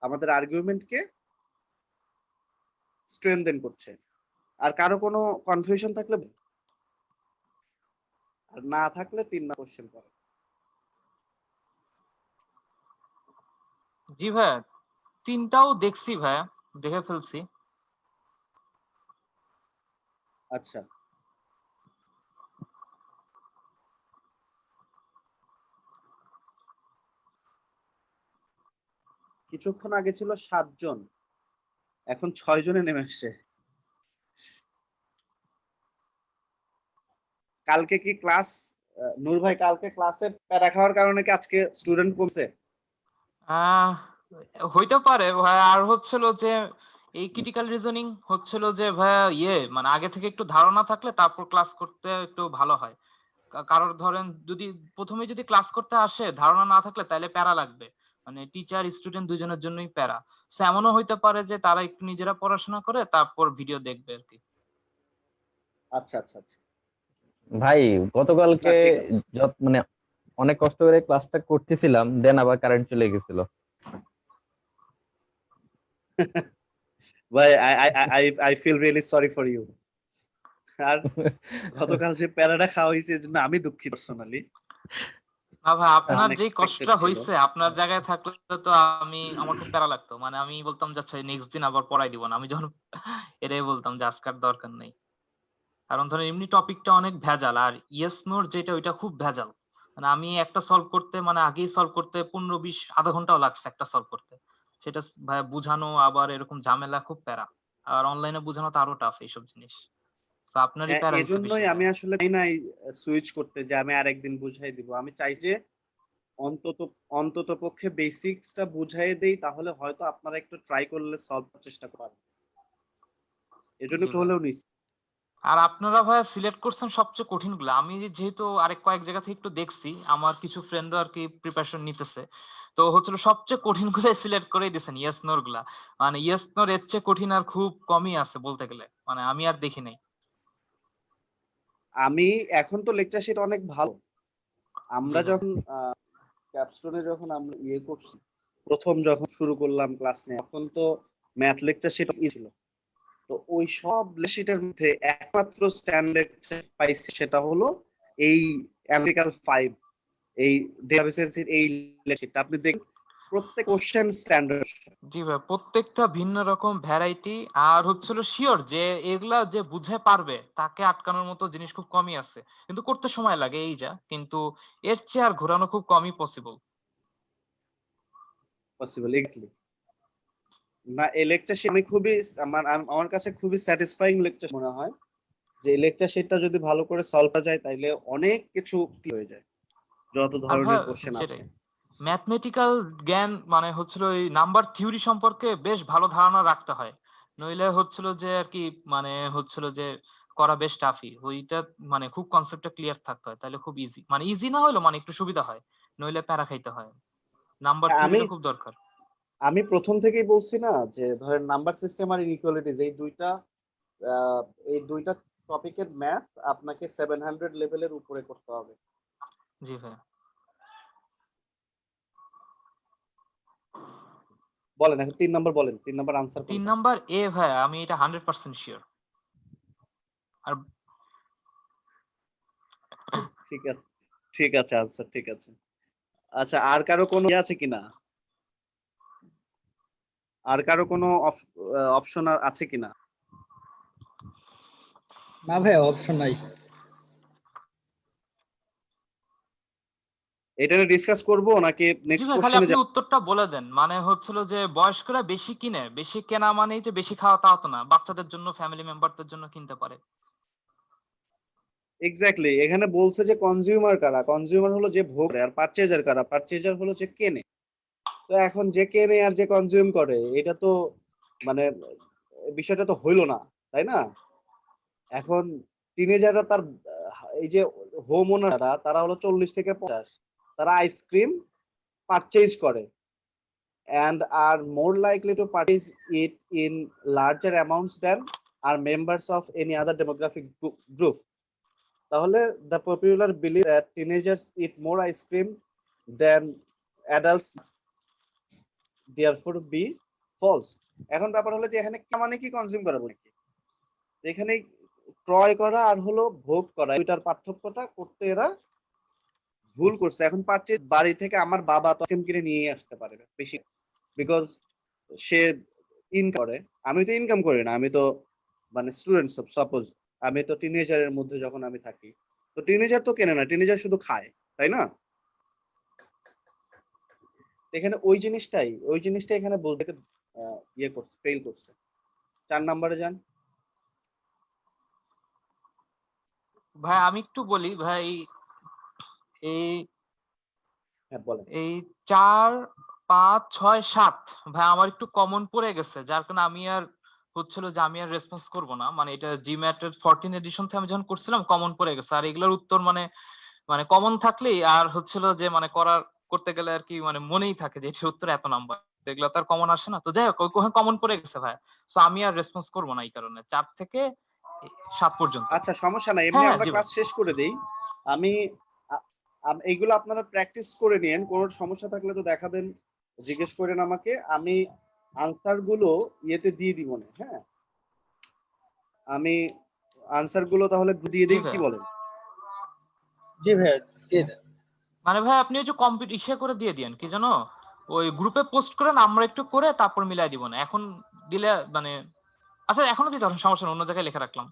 আমাদের আর্গুমেন্টকে স্ট্রেনথেন করছে। আর কারো কোনো কনফিউশন থাকলে, আর না থাকলে 3 না কোশ্চেন করে। জি ভাইয়া, তিনটাও দেখছি ভাইয়া, দেখে ফেলছি। আচ্ছা, কিছুক্ষণ আগে ছিল 7 জন, এখন 6 জনে নেমে আসছে। কালকে কি ক্লাস, নূর ভাই কালকে ক্লাসে প্যারা খাওয়ার কারণে কি আজকে স্টুডেন্ট কমছে? আহ হইতে পারে ভাই। আর হচ্ছিল যে এই ক্রিটিক্যাল রিজনিং হচ্ছিল যে ভাইয়া মানে আগে থেকে একটু ধারণা থাকলে তারপর ক্লাস করতে একটু ভালো হয়। কারোর ধরেন যদি প্রথমে যদি ক্লাস করতে আসে ধারণা না থাকলে তাহলে প্যারা লাগবে, মানে টিচার স্টুডেন্ট দুজনের জন্যই প্যারা। সো এমনও হইতে পারে যে তারা একটু নিজেরা পড়াশোনা করে তারপর ভিডিও দেখবে আর কি। আচ্ছা আচ্ছা আচ্ছা, ভাই গতকালকে না ঠিক আছে। মানে অনেক কষ্ট করে ক্লাসটা করতেছিলাম, দেন আবার কারেন্ট চলে গেছিল। ভাই I feel really sorry for you. আর গতকাল যে প্যারাটা খাওয়া হয়েছে এর জন্য আমি দুঃখিত পার্সোনালি। না ভাই, আপনার যে আনএক্সপেক্টেড কষ্টটা ছিল। হয়েছে আপনার জায়গায় থাকলে তো আমার খুব প্যারা লাগতো, মানে আমি বলতাম যে আচ্ছা নেক্সট দিন আবার পড়াই দিব না, আমি যখন এটাই বলতাম যে আজকার দরকার নেই। কারণ ধরেন এমনি টপিকটা অনেক ভেজাল, আর ইয়েস নোর যেটা ওইটা খুব ভেজাল। মানে আমি একটা সলভ করতে, মানে আগেই সলভ করতে 15-20 আধা ঘন্টাও লাগছে একটা সলভ করতে, সেটা ভাই বুঝানো আবার এরকম ঝামেলা, খুব প্যারা। আর অনলাইনে বুঝানো তো আরো টাফ এইসব জিনিস। তো আপনারই হ্যাঁ, প্যারা হয়েছে বেশি এজন্যই আমি ভাইয়া। আসলে চাই নাই সুইচ করতে যে আমি আরেকদিন বুঝাই দিব। আমি চাই যে অন্তত অন্তত পক্ষে বেসিক্সটা বুঝাই দেই, তাহলে হয়তো আপনারা একটু ট্রাই করলে সলভ করার চেষ্টা করেন। এজন্য জি একটু ভাই। হলেও নিচ্ছি। আর আপনারা ভাইয়া সিলেক্ট করছেন সবচেয়ে কঠিন গুলো। আমি যেহেতু আরেক কয়েক জায়গা থেকে একটু দেখছি, আমার কিছু ফ্রেন্ডও আর কি প্রিপারেশন নিতেছে, তো হচ্ছিল সবচেয়ে কঠিন গুলো সিলেক্ট করেই দিয়েছেন ইয়েস নোর গুলা। মানে ইয়েস নোর এর চেয়ে কঠিন আর খুব কমই আছে বলতে গেলে, মানে আমি আর দেখি নাই। আমি এখন তো লেকচার শিট অনেক ভালো। আমরা জি ভাই। যখন ক্যাপস্টোনে যখন আমরা করছি, প্রথম যখন শুরু করলাম ক্লাস নিয়ে, তখন তো ম্যাথ লেকচার শিট ছিল। তো ওই সব শিটের মধ্যে একমাত্র স্ট্যান্ডার্ড পাইছি সেটা হলো এই অ্যানালিটিক্যাল 5, এই ডেটাবেসের এই শিটটা। আপনি দেখুন প্রত্যেক কোশ্চেন স্ট্যান্ডার্ড। জি ভাই, প্রত্যেকটা ভিন্ন রকম ভ্যারাইটি। আর হচ্ছিল শিওর যে এগুলা যে বুঝে পারবে তাকে আটকানোর মতো জিনিস খুব কমই আছে, কিন্তু করতে সময় লাগে এই যা, কিন্তু এর চেয়ে আর ঘোরানো খুব কমই পসিবল। Possible exactly. না, এই লেকচার শিট আমি খুবই আমার কাছে খুবই স্যাটিসফাইং লেকচার মনে হয়, যে এই লেকচার শিটটা যদি ভালো করে সলভ করা যায় তাইলে অনেক কিছু হয়ে যায়, যত আর ভাই ধরনের কোশ্চেন আছে। সেটাই, ম্যাথমেটিক্যাল জ্ঞান মানে হচ্ছিল ওই নাম্বার থিওরি সম্পর্কে বেশ ভালো ধারণা রাখতে হয়, নইলে হচ্ছিল যে আর কি মানে হচ্ছিল যে করা বেশ টাফই ওইটা। মানে খুব কনসেপ্টটা ক্লিয়ার থাকতে হয়, তাহলে খুব ইজি, মানে ইজি না হইলো মানে একটু সুবিধা হয়, নইলে প্যারা খাইতে হয়। নাম্বার আমি থিওরিটা খুব দরকার। আমি প্রথম থেকেই বলছি না, যে ধরেন নাম্বার সিস্টেম আর ইনইকুয়ালিটিজ আহ, এই দুইটা টপিকের ম্যাথ আপনাকে 700 লেভেলের উপরে করতে হবে। জি ভাই। বলেন এখন 3 নম্বর বলেন, 3 নম্বর আনসার 3 কোনটা? নাম্বার এ ভাই, আমি এটা 100% শিওর। আর ঠিক আছে, ঠিক আছে, আনসার ঠিক আছে। আচ্ছা, আর কারো কোনো আছে কিনা? আর কারো কোনো অপশন আছে কিনা? না ভাই, অপশন নাই। এটা নিয়ে ডিসকাস করবো নাকি জি নেক্সট ভাই, খালি কোশ্চেনে আপনি উত্তরটা বলে দেন। মানে হচ্ছিল যে বয়স্করা বেশি কিনে, বেশি কেনা মানেই যে বেশি খাওয়া তাও তো না, বাচ্চাদের জন্য ফ্যামিলি মেম্বারদের জন্য কিনতে পারে। এক্স্যাক্টলি, এখানে বলছে যে কনজিউমার কারা, কনজিউমার হলো যে ভোগ করে, আর পারচেজার কারা, পারচেজার হলো যে কেনে। তো এখন যে কেনে আর যে কনজিউম করে, এটা তো মানে বিষয়টা তো হইলো না, তাই না? এখন টিনেজাররা তার এই যে হোম ওনাররা, তারা হলো 40 থেকে 50, তারা আইসক্রিম পারচেজ করে and are more likely to purchase it in larger amounts than are members of any other demographic group. তাহলে the popular belief that teenagers eat more ice cream than adults therefore be false. এখন ব্যাপার হলো যে এখানে মানে কি consume করা বলে কি, এখানে ক্রয় করা আর হলো ভোগ করা, দুইটার পার্থক্যটা করতে এরা ভুল করছে। এখন পারচেজ বাড়ি থেকে আমার বাবা তো আইসক্রিম কিনে নিয়ে আসতে পারে না বেশি, বিকজ সে ইনকাম করে। আমি তো ইনকাম করি না, আমি তো মানে স্টুডেন্ট। সাপোজ আমি তো টিনেজারের মধ্যে যখন আমি থাকি, তো টিনেজার তো কেনে না, টিনেজার শুধু খায়, তাই না? এখানে ওই জিনিসটাই এখানে বলতে ইয়ে করছে, ফেল করছে। 4 নম্বরে যান। ভাই আমি একটু বলি ভাই, এই হ্যাঁ বলেন। এই 4, 5, 6, 7 ভাই আমার একটু কমন পড়ে গেছে, যার কারণে আমি আর হচ্ছিল যে আমি আর রেসপন্স করব না। মানে এটা জিম্যাট এর 14 এডিশন থেকে আমি যখন করছিলাম কমন পড়ে গেছে, আর এগুলোর উত্তর মানে মানে কমন থাকলেই আর হচ্ছিল যে মানে করতে গেলে আর কি মানে মনেই থাকে যে এটার উত্তর এত নাম্বার, এগুলো তো আর কমন আসে না। তো যাই হোক, ওই কমন পড়ে গেছে ভাই, সো আমি আর রেসপন্স করব না এই কারণে 4 থেকে 7 পর্যন্ত। আচ্ছা, সমস্যা নাই, এমনি হ্যাঁ আমরা জি ভাই। ক্লাস শেষ করে দেই। আমি এইগুলো আপনারা প্র্যাকটিস করে নিন, কোনো সমস্যা থাকলে তো দেখাবেন, জিজ্ঞেস করেন আমাকে, আমি আনসার গুলো ইয়েতে দিয়ে দিব না। হ্যাঁ, আমি আনসার গুলো তাহলে দিয়ে জি দিই, কি ভাই। বলেন? জি ভাই, দিয়ে দেন। মানে ভাই আপনি ওই যে ইসে করে দিয়ে দিয়েন কি জানো, ওই গ্রুপে পোস্ট করেন, আমরা একটু করে তারপর মিলাই দিব না এখন দিলে মানে। আচ্ছা এখনো দিতে পারেন, সমস্যা নেই, অন্য জায়গায় লিখে রাখলাম।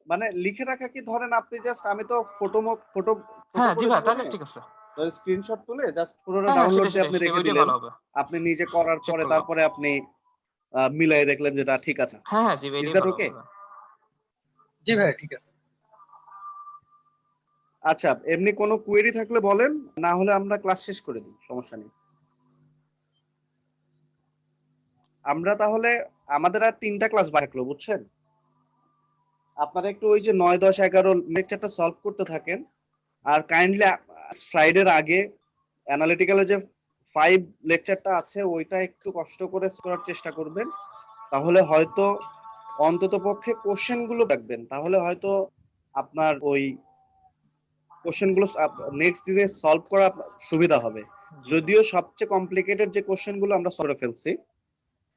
মানে লিখে রাখা কি, ধরেন আপনি জাস্ট, আমি তো ফটো ফটো হ্যাঁ জি করে ভাই, দিব তাহলে না, ঠিক আছে। তো স্ক্রিনশট তুলে জাস্ট পুরোটা হ্যাঁ হ্যাঁ, ডাউনলোড সেটাই দিয়ে সেটাই আপনি সেটাই, রেখে ওইটাই দিলেন। ভালো হবে। আপনি নিজে করার চেক পরে করলাম। তারপরে আপনি মিলাই দেখলেন যেটা ঠিক আছে। হ্যাঁ হ্যাঁ জি ভাই, ইজ এটাই দ্যাট ভালো ওকে? হবে। জি ভাই, ঠিক আছে। আচ্ছা, এমনি কোনো কোয়েরি থাকলে বলেন, না হলে আমরা ক্লাস শেষ করে দিই, সমস্যা নেই। আমরা তাহলে আমাদের আর 3টা ক্লাস বাকি থাকলো, বুঝছেন? আপনারা একটু ওই যে 9, 10, 11 লেকচারটা সলভ করতে থাকেন। আর কাইন্ডলি ফ্রাইডের আগে অ্যানালিটিক্যালের যে 5 লেকচারটা আছে ওইটা একটু কষ্ট করে করার চেষ্টা করবেন। তাহলে হয়তো অন্তত পক্ষে কোশ্চেন গুলো রাখবেন, তাহলে হয়তো আপনার ওই কোশ্চেন গুলো নেক্সট দিনে সলভ করা সুবিধা হবে। জি যদিও সবচেয়ে কমপ্লিকেটেড যে কোশ্চেন গুলো আমরা সলভ করে ফেলছি,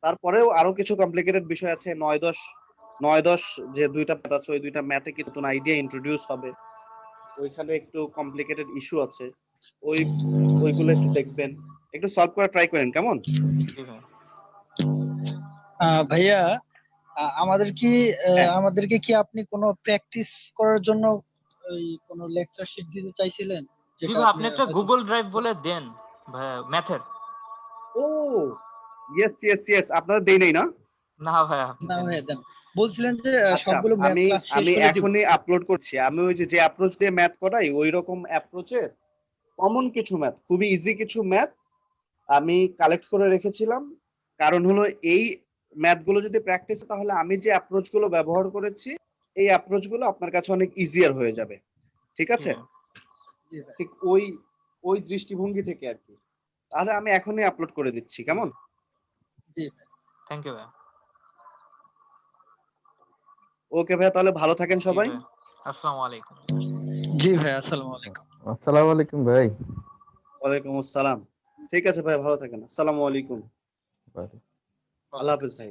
তারপরেও আরো কিছু কমপ্লিকেটেড বিষয় আছে। 9, 10 যে 2টা ম্যাথ আছে, ওই 2টা ম্যাথে কি নতুন আইডিয়া ইন্ট্রোডিউস হবে, ওইখানে একটু কমপ্লিকেটেড ইস্যু আছে, ওইগুলো একটু দেখবেন, একটু সলভ করা ট্রাই করেন, কেমন? জি ভাইয়া। ভাইয়া হ্যাঁ। আমাদেরকে কি আপনি কোনো প্র্যাকটিস করার জন্য ওই কোনো লেকচার শিট দিতে চাইছিলেন? জি যেটা ভাই, আপনি আপনি একটা হয়তো গুগল ড্রাইভ বলে দেন ভাইয়া ম্যাথের। ও ইয়েস, আপনাদের দেই নাই না? না ভাইয়া, আপনি না দেন ভাইয়া নাই। দেন। বলছিলেন যে আচ্ছা, সবগুলো ম্যাথ আমি ক্লাস শেষ আমি করে দিব। এখনই আপলোড করছি। আমি ওই যে অ্যাপ্রোচ দিয়ে ম্যাথ করাই, ওই রকম অ্যাপ্রোচের কমন কিছু ম্যাথ, খুবই ইজি কিছু ম্যাথ আমি কালেক্ট করে রেখেছিলাম। কারণ হলো এই ম্যাথ গুলো যদি প্র্যাকটিস, তাহলে আমি যে অ্যাপ্রোচ গুলো ব্যবহার করেছি এই অ্যাপ্রোচ গুলো আপনার কাছে অনেক ইজিয়ার হয়ে যাবে। ঠিক জি আছে? ভাইয়া। জি ভাই। ঠিক ওই দৃষ্টিভঙ্গি থেকে আর কি। তাহলে আমি এখনই আপলোড করে দিচ্ছি, কেমন? জি ভাই। থ্যাংক ইউ ভাইয়া। ওকে ভাইয়া, তাহলে ভালো থাকেন জি সবাই। ভাইয়া, আসসালামু আলাইকুম। জি ভাই, আসসালামু আলাইকুম। আসসালামু আলাইকুম ভাই। ওয়ালাইকুম আসসালাম। ঠিক আছে ভাই, ভালো থাকেন। আসসালামু আলাইকুম। বাই। আল্লাহ হাফেজ ভাই।